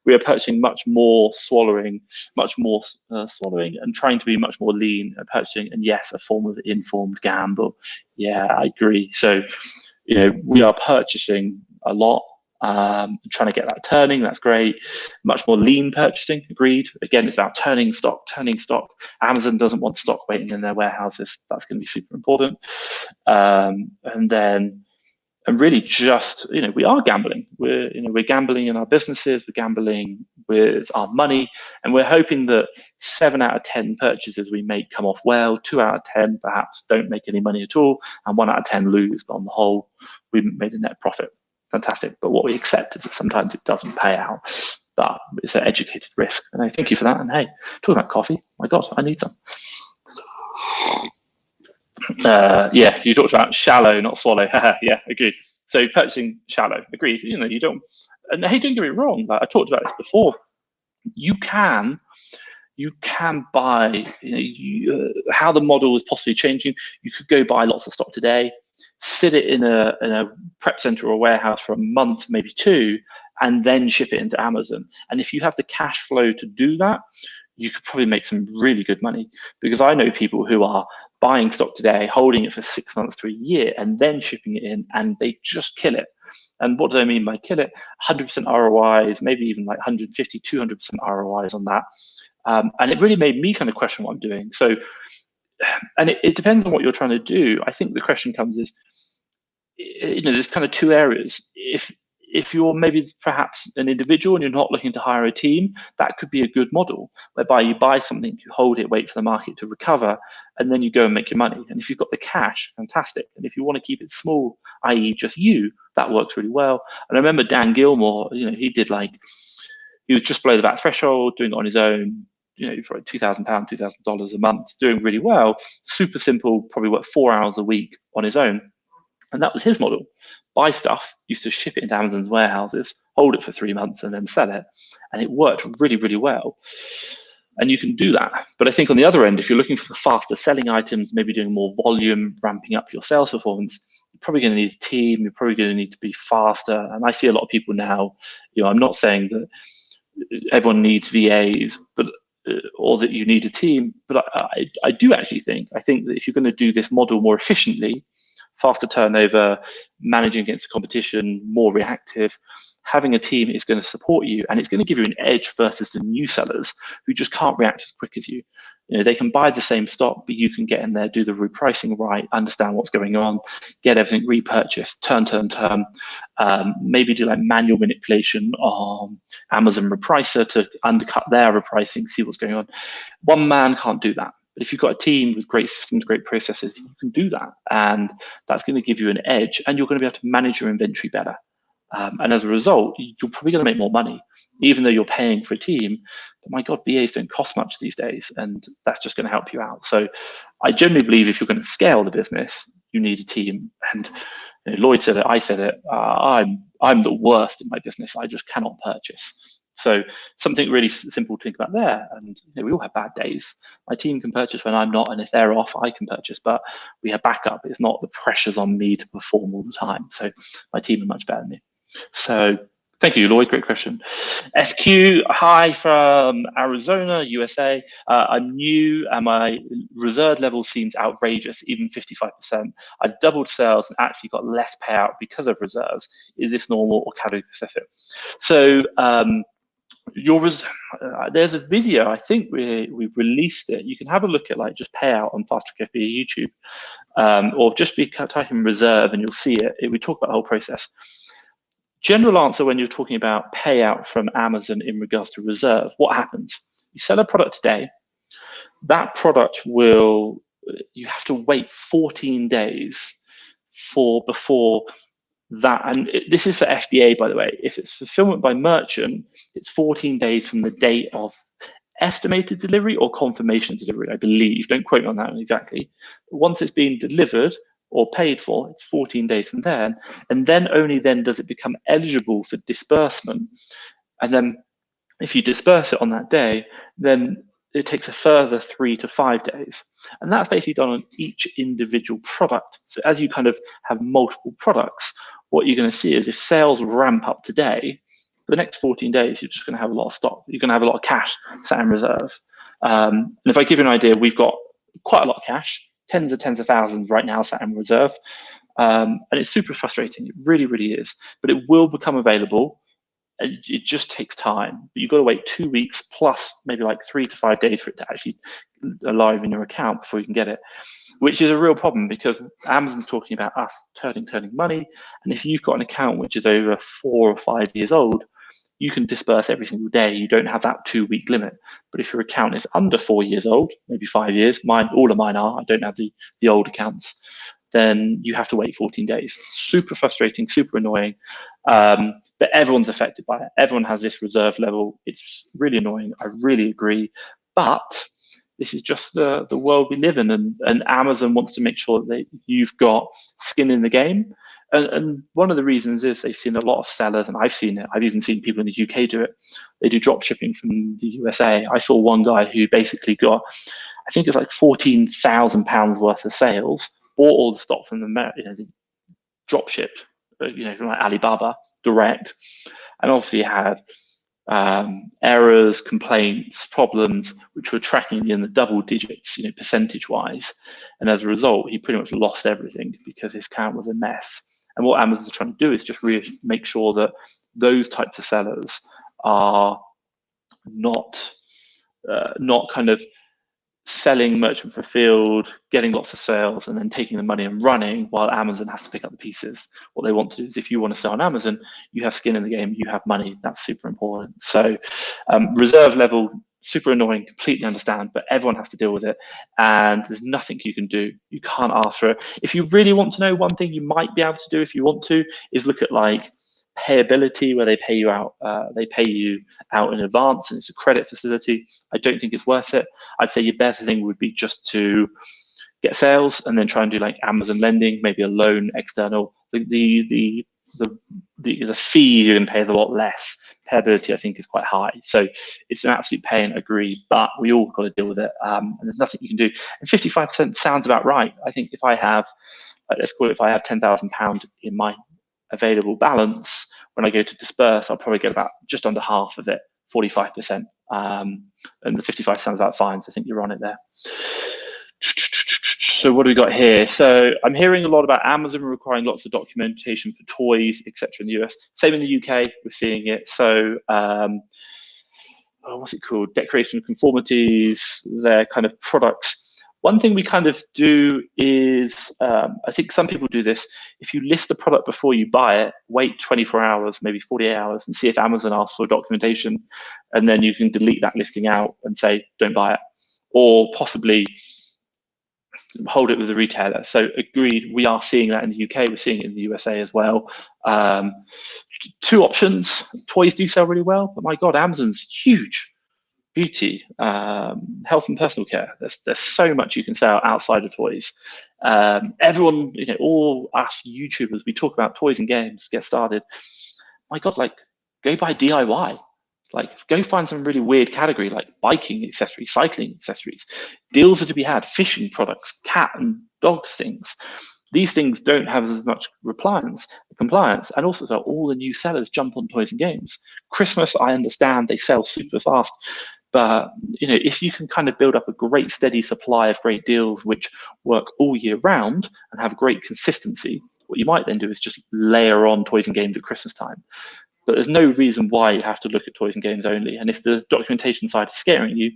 We are purchasing much more swallowing and trying to be much more lean at purchasing. And yes, a form of informed gamble. Yeah, I agree. So, we are purchasing a lot, trying to get that turning. That's great. Much more lean purchasing, agreed. Again, it's about turning stock. Amazon doesn't want stock waiting in their warehouses. That's going to be super important. And really just, we are gambling. We're gambling in our businesses, we're gambling with our money, and we're hoping that 7 out of 10 purchases we make come off well, 2 out of 10 perhaps don't make any money at all, and 1 out of 10 lose, but on the whole, we made a net profit. Fantastic. But what we accept is that sometimes it doesn't pay out, but it's an educated risk. And I thank you for that. And hey, talking about coffee, my God, I need some. Yeah, you talked about shallow, not swallow. Yeah, agreed. So purchasing shallow, agreed. You don't, and hey, don't get me wrong. Like I talked about this before. You can buy. How the model is possibly changing. You could go buy lots of stock today, sit it in a prep center or warehouse for a month, maybe 2, and then ship it into Amazon. And if you have the cash flow to do that, you could probably make some really good money, because I know people who are buying stock today, holding it for 6 months to a year, and then shipping it in, and they just kill it. And what do I mean by kill it? 100% ROIs, maybe even like 150, 200% ROIs on that. And it really made me kind of question what I'm doing. So, and it depends on what you're trying to do. I think the question comes is, there's kind of 2 areas. If you're maybe perhaps an individual and you're not looking to hire a team, that could be a good model, whereby you buy something, you hold it, wait for the market to recover, and then you go and make your money. And if you've got the cash, fantastic. And if you want to keep it small, i.e. just you, that works really well. And I remember Dan Gilmore, he was just below the VAT threshold, doing it on his own, for £2,000, $2,000 a month, doing really well. Super simple, probably worked 4 hours a week on his own. And that was his model. Buy stuff, used to ship it into Amazon's warehouses, hold it for 3 months, and then sell it. And it worked really, really well. And you can do that. But I think on the other end, if you're looking for the faster selling items, maybe doing more volume, ramping up your sales performance, you're probably going to need a team. You're probably going to need to be faster. And I see a lot of people now, I'm not saying that everyone needs VAs, but or that you need a team. But I do actually think that if you're going to do this model more efficiently, faster turnover, managing against the competition, more reactive, having a team is going to support you, and it's going to give you an edge versus the new sellers who just can't react as quick as you. They can buy the same stock, but you can get in there, do the repricing right, understand what's going on, get everything repurchased, turn, maybe do like manual manipulation on Amazon Repricer to undercut their repricing, see what's going on. One man can't do that. But if you've got a team with great systems, great processes, you can do that. And that's going to give you an edge, and you're going to be able to manage your inventory better. And as a result, you're probably going to make more money, even though you're paying for a team. But my God, VAs don't cost much these days, and that's just going to help you out. So I generally believe if you're going to scale the business, you need a team. And Lloyd said it, I said it, I'm the worst in my business. I just cannot purchase. So something really simple to think about there. And we all have bad days. My team can purchase when I'm not, and if they're off, I can purchase. But we have backup. It's not the pressures on me to perform all the time. So my team are much better than me. So thank you, Lloyd. Great question. SQ, hi from Arizona, USA. I'm new and my reserve level seems outrageous, even 55%. I've doubled sales and actually got less payout because of reserves. Is this normal or category specific? So There's a video, I think we've released it. You can have a look at like just payout on Fast Track FBA YouTube, or just type in reserve and you'll see it. We talk about the whole process. General answer when you're talking about payout from Amazon in regards to reserve, what happens? You sell a product today, that product you have to wait 14 days before that, and this is for FBA, by the way. If it's fulfillment by merchant, it's 14 days from the date of estimated delivery or confirmation delivery, I believe. Don't quote me on that exactly. But once it's been delivered or paid for, it's 14 days from then, and then only then does it become eligible for disbursement. And then if you disperse it on that day, then it takes a further 3 to 5 days. And that's basically done on each individual product. So as you kind of have multiple products, what you're going to see is if sales ramp up today, for the next 14 days, you're just going to have a lot of stock. You're going to have a lot of cash sat in reserve. And if I give you an idea, we've got quite a lot of cash, tens of thousands right now sat in reserve. And it's super frustrating. It really, really is. But it will become available. It just takes time. But you've got to wait 2 weeks plus maybe like 3 to 5 days for it to actually alive in your account before you can get it, which is a real problem because Amazon's talking about us turning money. And if you've got an account which is over 4 or 5 years old, you can disperse every single day. You don't have that 2 week limit. But if your account is under 4 years old, maybe 5 years, all of mine are, I don't have the old accounts, then you have to wait 14 days. Super frustrating, super annoying. But everyone's affected by it. Everyone has this reserve level. It's really annoying. I really agree. But this is just the world we live in, and Amazon wants to make sure that you've got skin in the game. And one of the reasons is they've seen a lot of sellers, and I've seen it. I've even seen people in the UK do it. They do drop shipping from the USA. I saw one guy who basically got, I think it's like £14,000 worth of sales, bought all the stock from the drop shipped, from like Alibaba direct, and obviously had errors, complaints, problems, which were tracking in the double digits, percentage wise. And as a result, he pretty much lost everything because his account was a mess. And what Amazon's trying to do is just really make sure that those types of sellers are not kind of selling merchant fulfilled, getting lots of sales, and then taking the money and running while Amazon has to pick up the pieces. What they want to do is, if you want to sell on Amazon, you have skin in the game, you have money. That's super important. So reserve level, super annoying, completely understand, but everyone has to deal with it. And there's nothing you can do. You can't ask for it. If you really want to know, one thing you might be able to do if you want to is look at like payability, where they pay you out in advance, and it's a credit facility. I don't think it's worth it. I'd say your best thing would be just to get sales and then try and do like Amazon lending, maybe a loan external. The fee you're going to pay is a lot less. Payability, I think, is quite high. So it's an absolute pain, agree, but we all got to deal with it. And there's nothing you can do. And 55% sounds about right. I think if I have, let's call it, if I have £10,000 in my available balance, when I go to disperse, I'll probably get about just under half of it, 45%. And the 55 sounds about fine. So I think you're on it there. So what do we got here? So I'm hearing a lot about Amazon requiring lots of documentation for toys, etc. in the US. Same in the UK, we're seeing it. So what's it called? Declaration of conformities, their kind of products. One thing we kind of do is, I think some people do this, if you list the product before you buy it, wait 24 hours, maybe 48 hours, and see if Amazon asks for documentation, and then you can delete that listing out and say, don't buy it. Or possibly hold it with the retailer. So agreed, we are seeing that in the UK, we're seeing it in the USA as well. Two options. Toys do sell really well, but my God, Amazon's huge. Beauty, health and personal care. There's so much you can sell outside of toys. Everyone, all us YouTubers, we talk about toys and games, get started. My God, like, go buy DIY. Like, go find some really weird category like biking accessories, cycling accessories. Deals are to be had, fishing products, cat and dog things. These things don't have as much compliance, and also so all the new sellers jump on toys and games. Christmas, I understand they sell super fast, but if you can kind of build up a great steady supply of great deals which work all year round and have great consistency, what you might then do is just layer on toys and games at Christmas time. but there's no reason why you have to look at toys and games only. And if the documentation side is scaring you,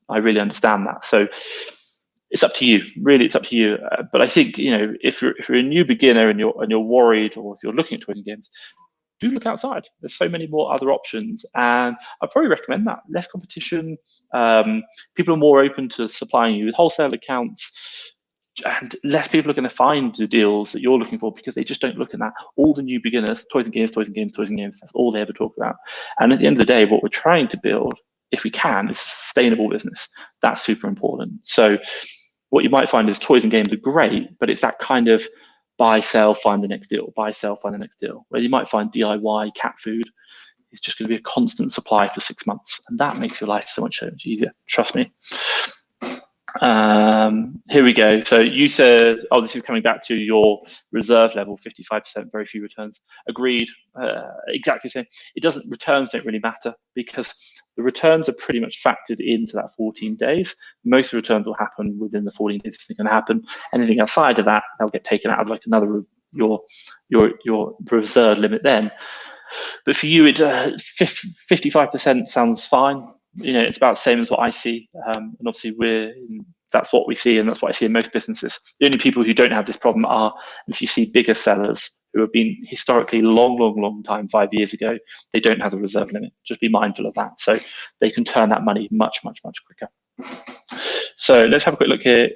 I really understand that. So it's up to you. Really, it's up to you. But I think, you know, if you're a new beginner and you're worried, or if you're looking at toys and games, do look outside. There's so many more other options, and I'd probably recommend that. Less competition. People are more open to supplying you with wholesale accounts, and less people are going to find the deals that you're looking for because they just don't look at that. All the new beginners, toys and games, toys and games, toys and games. That's all they ever talk about. And at the end of the day, what we're trying to build, if we can, is a sustainable business. That's super important. So what you might find is toys and games are great, but it's that kind of buy, sell, find the next deal, buy, sell, find the next deal. Where you might find DIY cat food is just going to be a constant supply for 6 months. And that makes your life so much easier. Trust me. Here we go. So you said, oh, this is coming back to your reserve level, 55%, very few returns. Agreed, exactly the same. Returns don't really matter because the returns are pretty much factored into that 14 days. Most of the returns will happen within the 14 days if they can happen. Anything outside of that, they'll get taken out of like another your reserve limit then. But for you, 55% sounds fine. You know, it's about the same as what I see. And obviously that's what we see, and that's what I see in most businesses. The only people who don't have this problem are, if you see bigger sellers who have been historically long time, 5 years ago, they don't have a reserve limit. Just be mindful of that. So they can turn that money much quicker. So let's have a quick look here.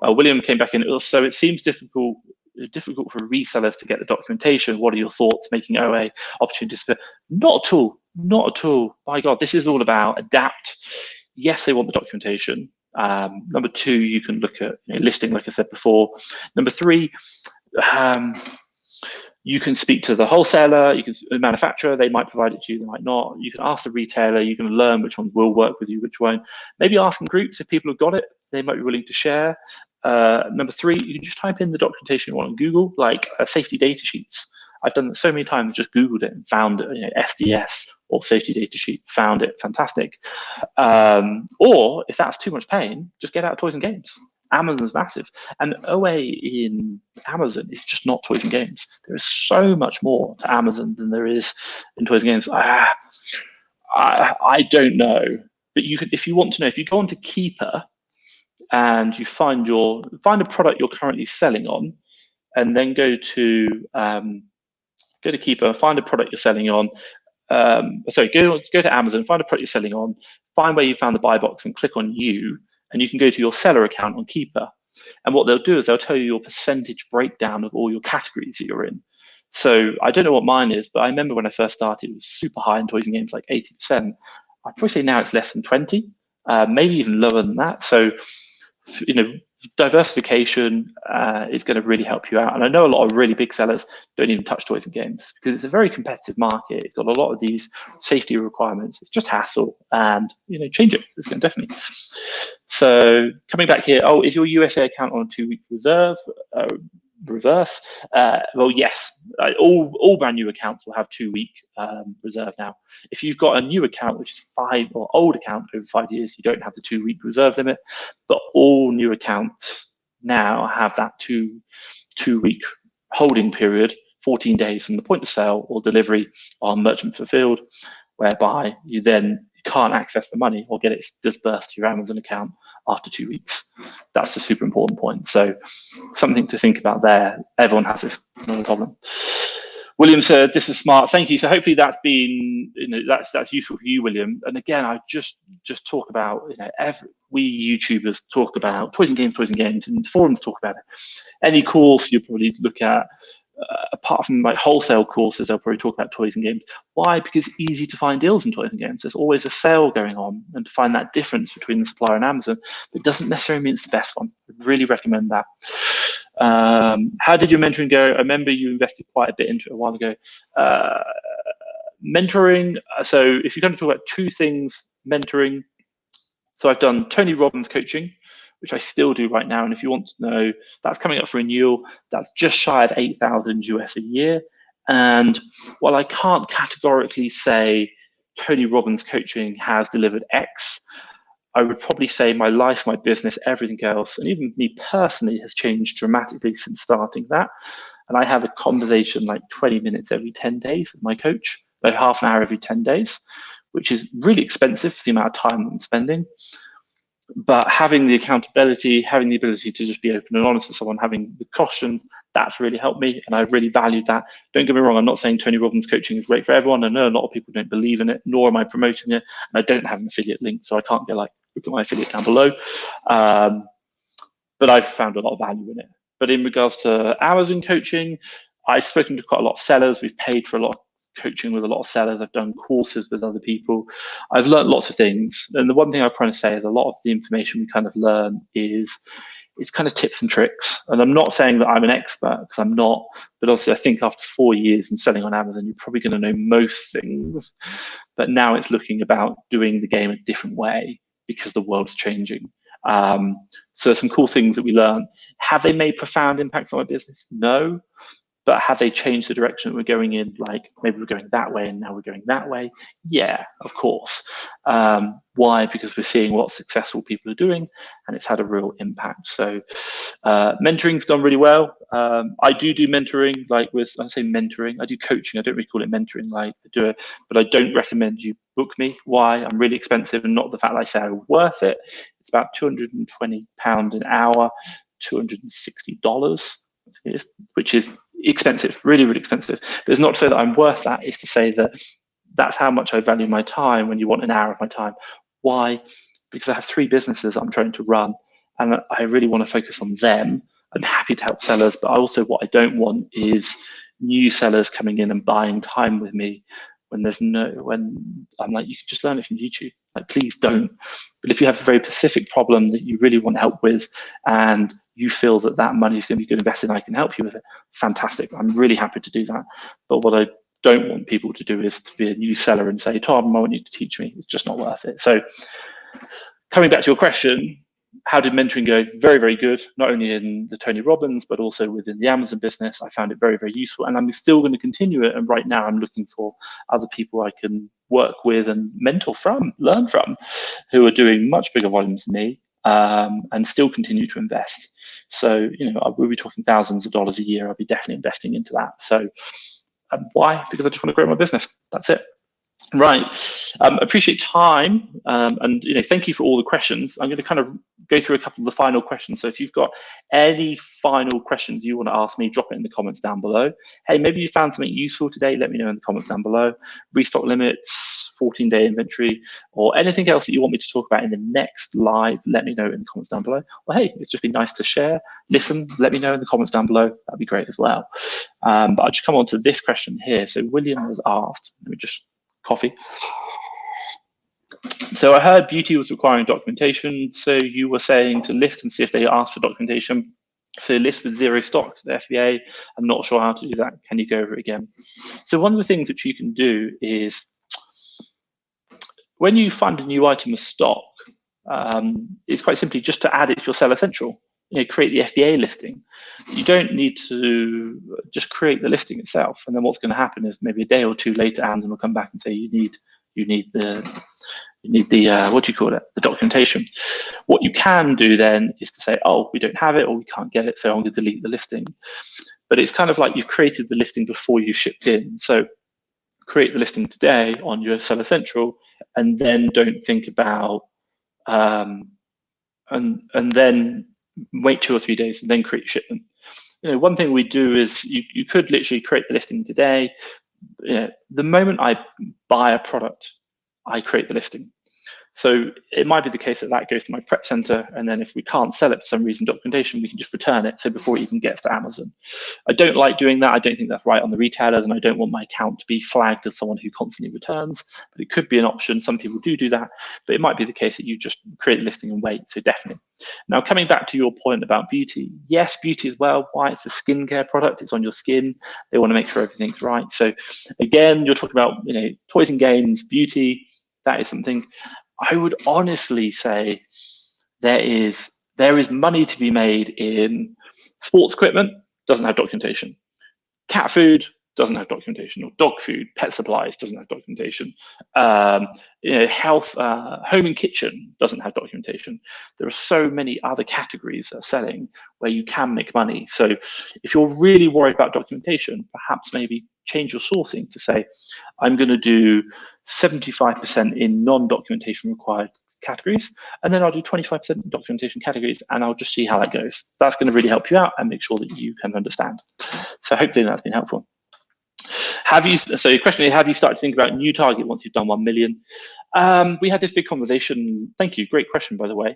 William came back in. So it seems difficult for resellers to get the documentation. What are your thoughts? Making OA opportunities for? Not at all. My God, this is all about adapt. Yes, they want the documentation. Number two, you can look at listing, like I said before. Number three, you can speak to the wholesaler, you can the manufacturer, they might provide it to you, they might not. You can ask the retailer, you can learn which ones will work with you, which won't. Maybe ask in groups if people have got it, they might be willing to share. Number three, you can just type in the documentation you want on Google, like safety data sheets. I've done it so many times, just Googled it and found it, SDS or safety data sheet, found it, fantastic. Or if that's too much pain, just get out of toys and games. Amazon's massive, and OA in Amazon is just not toys and games. There is so much more to Amazon than there is in toys and games. I don't know, but you could, if you want to know, if you go onto Keeper and you find a product you're currently selling on, and then go to Keeper, find a product you're selling on. Go to Amazon, find a product you're selling on, find where you found the buy box, and click on you. And you can go to your seller account on Keeper. And what they'll do is they'll tell you your percentage breakdown of all your categories that you're in. So I don't know what mine is, but I remember when I first started, it was super high in toys and games, like 80%. I'd probably say now it's less than 20, maybe even lower than that. So, diversification is going to really help you out. And I know a lot of really big sellers don't even touch toys and games because it's a very competitive market. It's got a lot of these safety requirements. It's just hassle, and change it. It's going to definitely. So coming back here, is your USA account on a 2-week reserve? Reverse? Well, yes. All brand new accounts will have 2-week reserve now. If you've got a new account, which is old account over 5 years, you don't have the 2-week reserve limit. But all new accounts now have that two-week holding period, 14 days from the point of sale or delivery on merchant fulfilled, whereby you can't access the money or get it disbursed to your Amazon account after 2 weeks. That's a super important point. So something to think about there. Everyone has this, no problem. William said, "This is smart. Thank you." So hopefully that's been, that's useful for you, William. And again, I just talk about, we YouTubers talk about toys and games, and forums talk about it. Any course you probably look at, apart from like wholesale courses, they'll probably talk about toys and games. Why? Because it's easy to find deals in toys and games. There's always a sale going on, and to find that difference between the supplier and Amazon, but it doesn't necessarily mean it's the best one. I really recommend that. How did your mentoring go? I remember you invested quite a bit into it a while ago. Mentoring. So if you're going to talk about two things, mentoring. So I've done Tony Robbins coaching, which I still do right now. And if you want to know, that's coming up for renewal. That's just shy of 8,000 US a year. And while I can't categorically say Tony Robbins coaching has delivered X, I would probably say my life, my business, everything else, and even me personally has changed dramatically since starting that. And I have a conversation like 20 minutes every 10 days with my coach, like half an hour every 10 days, which is really expensive for the amount of time I'm spending. But having the accountability, having the ability to just be open and honest with someone, having the caution, that's really helped me. And I've really valued that. Don't get me wrong, I'm not saying Tony Robbins coaching is great for everyone. I know a lot of people don't believe in it, nor am I promoting it. And I don't have an affiliate link, so I can't go like, look at my affiliate down below. But I've found a lot of value in it. But in regards to Amazon coaching, I've spoken to quite a lot of sellers. We've paid for a lot of coaching with a lot of sellers. I've done courses with other people. I've learned lots of things. And the one thing I'm trying to say is a lot of the information we kind of learn is it's kind of tips and tricks. And I'm not saying that I'm an expert, because I'm not. But obviously, I think after 4 years in selling on Amazon, you're probably going to know most things. But now it's looking about doing the game a different way because the world's changing. So some cool things that we learn. Have they made profound impacts on my business? No. But have they changed the direction that we're going in? Like maybe we're going that way and now we're going that way. Yeah, of course. Why? Because we're seeing what successful people are doing and it's had a real impact. So mentoring's done really well. I do mentoring, like I say mentoring, I do coaching. I don't really call it mentoring, like I do it, but I don't recommend you book me. Why? I'm really expensive, and not the fact that I say I'm worth it. It's about £220 an hour, $260, which is expensive, really, really expensive. But it's not to say that I'm worth that. It's to say that that's how much I value my time when you want an hour of my time. Why? Because I have 3 businesses I'm trying to run, and I really want to focus on them. I'm happy to help sellers, but also what I don't want is new sellers coming in and buying time with me when I'm like, you can just learn it from YouTube. Like, please don't. But if you have a very specific problem that you really want help with, and you feel that that money is going to be good invested and I can help you with it, fantastic. I'm really happy to do that. But what I don't want people to do is to be a new seller and say, Tom, I want you to teach me. It's just not worth it. So coming back to your question, how did mentoring go? Very, very good. Not only in the Tony Robbins, but also within the Amazon business. I found it very, very useful, and I'm still going to continue it. And right now I'm looking for other people I can work with and mentor from, learn from, who are doing much bigger volumes than me, and still continue to invest. So, we'll be talking thousands of dollars a year. I'll be definitely investing into that. So why? Because I just want to grow my business. That's it. Right. Appreciate time, and thank you for all the questions. I'm going to kind of go through a couple of the final questions. So if you've got any final questions you want to ask me, drop it in the comments down below. Hey, maybe you found something useful today. Let me know in the comments down below. Restock limits, 14-day inventory, or anything else that you want me to talk about in the next live, let me know in the comments down below. Well, hey, it's just been nice to share, listen, let me know in the comments down below. That'd be great as well. But I'll just come on to this question here. So William has asked, let me just coffee. So I heard beauty was requiring documentation. So you were saying to list and see if they asked for documentation. So list with 0 stock, the FBA. I'm not sure how to do that. Can you go over it again? So one of the things that you can do is when you find a new item of stock, it's quite simply just to add it to your Seller Central. Create the FBA listing. You don't need to just create the listing itself. And then what's going to happen is maybe a day or 2 later, Amazon will come back and say you need the what do you call it? The documentation. What you can do then is to say, oh, we don't have it or we can't get it, so I'm going to delete the listing. But it's kind of like you've created the listing before you shipped in. So create the listing today on your Seller Central, and then don't think about and then wait 2 or 3 days and then create shipment. One thing we do is you could literally create the listing today. The moment I buy a product, I create the listing. So it might be the case that that goes to my prep center, and then if we can't sell it for some reason, documentation, we can just return it. So before it even gets to Amazon. I don't like doing that. I don't think that's right on the retailers, and I don't want my account to be flagged as someone who constantly returns, but it could be an option. Some people do that, but it might be the case that you just create the listing and wait. So definitely. Now, coming back to your point about beauty, yes, beauty as well. Why? It's a skincare product. It's on your skin. They want to make sure everything's right. So again, you're talking about, toys and games, beauty. That is something I would honestly say there is money to be made in sports equipment, doesn't have documentation. Cat food, doesn't have documentation, or dog food, pet supplies doesn't have documentation. Health, home and kitchen doesn't have documentation. There are so many other categories that are selling where you can make money. So if you're really worried about documentation, perhaps maybe change your sourcing to say, I'm going to do 75% in non-documentation required categories, and then I'll do 25% in documentation categories, and I'll just see how that goes. That's going to really help you out and make sure that you can understand. So hopefully that's been helpful. So your question is, have you started to think about new target once you've done 1 million? We had this big conversation. Thank you. Great question, by the way.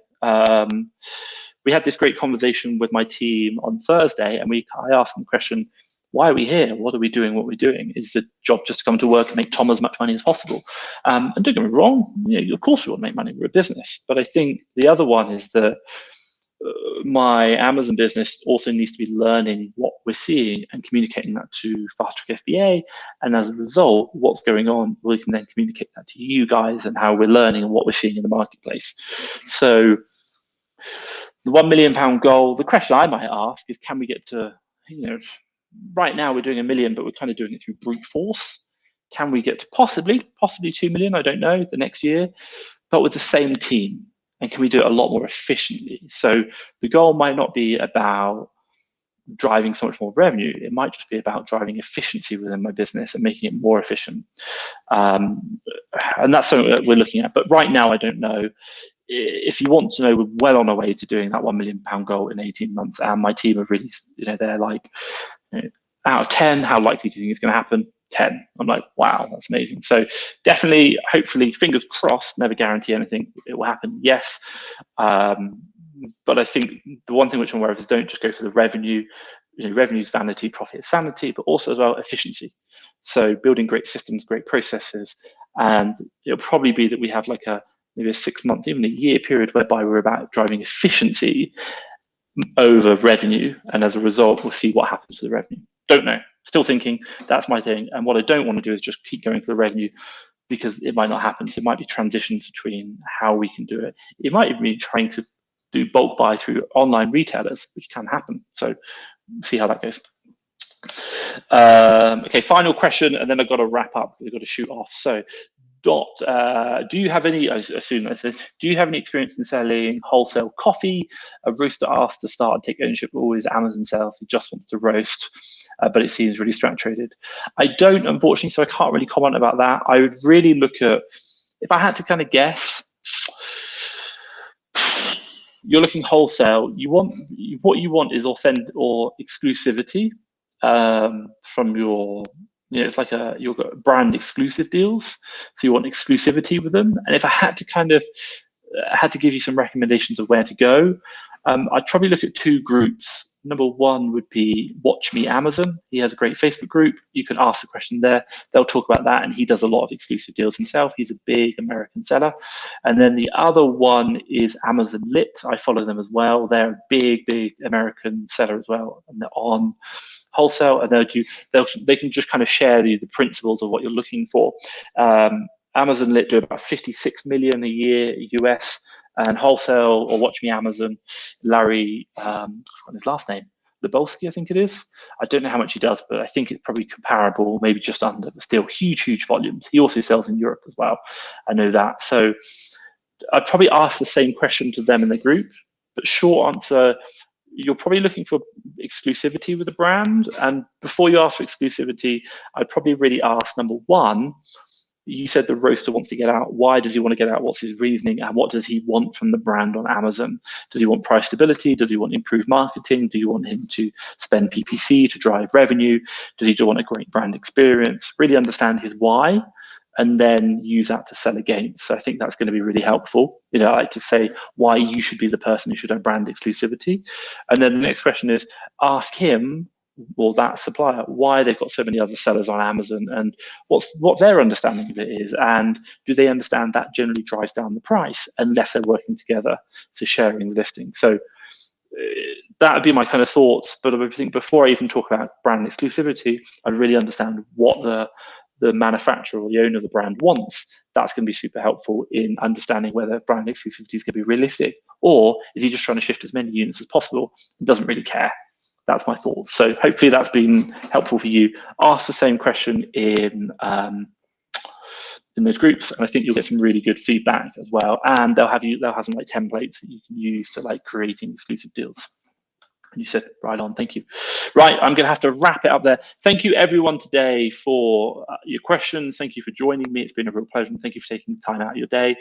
We had this great conversation with my team on Thursday, and I asked them the question, why are we here? What are we doing? What we're doing? Is the job just to come to work and make Tom as much money as possible? And don't get me wrong, of course we want to make money. We're a business. But I think the other one is that my Amazon business also needs to be learning what we're seeing and communicating that to Fast Track FBA. And as a result, what's going on, we can then communicate that to you guys and how we're learning and what we're seeing in the marketplace. So the £1 million goal, the question I might ask is, can we get to, right now we're doing 1 million, but we're kind of doing it through brute force. Can we get to possibly 2 million? I don't know, the next year, but with the same team. And can we do it a lot more efficiently? So the goal might not be about driving so much more revenue. It might just be about driving efficiency within my business and making it more efficient. And that's something that we're looking at. But right now, I don't know. If you want to know, we're well on our way to doing that £1 million goal in 18 months. And my team are really, they're like, out of 10, how likely do you think it's going to happen? 10. I'm like, wow, that's amazing. So definitely, hopefully, fingers crossed, never guarantee anything. It will happen, yes. But I think the one thing which I'm aware of is don't just go for the revenue. Revenue is vanity, profit is sanity, but also as well efficiency. So building great systems, great processes. And it'll probably be that we have like maybe a 6 month, even a year period whereby we're about driving efficiency over revenue. And as a result, we'll see what happens to the revenue. Don't know. Still thinking. That's my thing. And what I don't want to do is just keep going for the revenue, because it might not happen. So it might be transitions between how we can do it. It might even be trying to do bulk buy through online retailers, which can happen. So see how that goes. Okay, final question, and then I've got to wrap up. We've got to shoot off. So Dot, do you have any experience in selling wholesale coffee? A roaster asked to start and take ownership of all his Amazon sales. He just wants to roast, but it seems really saturated. I don't, unfortunately, so I can't really comment about that. I would really look at, if I had to kind of guess, you're looking wholesale. What you want is authentic or exclusivity from your. It's like you've got brand exclusive deals, so you want exclusivity with them. And if I had to give you some recommendations of where to go, I'd probably look at 2 groups. Number one would be Watch Me Amazon. He has a great Facebook group. You can ask the question there. They'll talk about that, and he does a lot of exclusive deals himself. He's a big American seller. And then the other one is Amazon Lit. I follow them as well. They're a big American seller as well, and they're on wholesale, and they can just kind of share the principles of what you're looking for. Amazon Lit do about 56 million a year US, and wholesale, or Watch Me Amazon, Larry, what's his last name? Lebolski, I think it is. I don't know how much he does, but I think it's probably comparable, maybe just under, but still huge volumes. He also sells in Europe as well. I know that. So I'd probably ask the same question to them in the group, but short answer, you're probably looking for exclusivity with a brand. And before you ask for exclusivity, I'd probably really ask, number one, you said the roaster wants to get out. Why does he want to get out? What's his reasoning? And what does he want from the brand on Amazon? Does he want price stability? Does he want improved marketing? Do you want him to spend PPC to drive revenue? Does he just want a great brand experience? Really understand his why, and then use that to sell against. So I think that's going to be really helpful. I like to say why you should be the person who should have brand exclusivity. And then the next question is, ask him, or that supplier, why they've got so many other sellers on Amazon, and what their understanding of it is, and do they understand that generally drives down the price unless they're working together to sharing the listing. So that would be my kind of thoughts. But I think before I even talk about brand exclusivity, I'd really understand what the manufacturer or the owner of the brand wants. That's going to be super helpful in understanding whether brand exclusivity is going to be realistic, or is he just trying to shift as many units as possible and doesn't really care. that's my thoughts. So hopefully that's been helpful for you. Ask the same question in those groups, and I think you'll get some really good feedback as well. And they'll have some like templates that you can use to like creating exclusive deals. And you said right on, thank you. Right, I'm going to have to wrap it up there. Thank you everyone today for your questions. Thank you for joining me. It's been a real pleasure. And thank you for taking the time out of your day.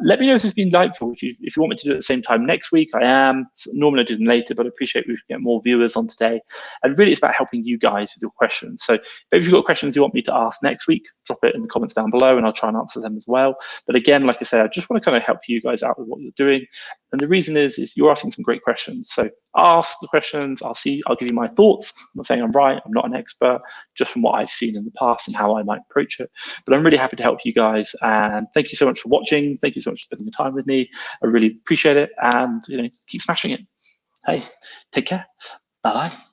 Let me know if it's been delightful. If you want me to do it at the same time next week, I am. Normally I do them later, but I appreciate we get more viewers on today. And really it's about helping you guys with your questions. So if you've got questions you want me to ask next week, drop it in the comments down below and I'll try and answer them as well. But again, like I said, I just want to kind of help you guys out with what you're doing. And the reason is you're asking some great questions. So ask the questions, I'll give you my thoughts. I'm not saying I'm right, I'm not an expert, just from what I've seen in the past and how I might approach it. But I'm really happy to help you guys. And thank you so much for watching. Thank you so much for spending the time with me. I really appreciate it. And keep smashing it. Hey, take care. Bye-bye.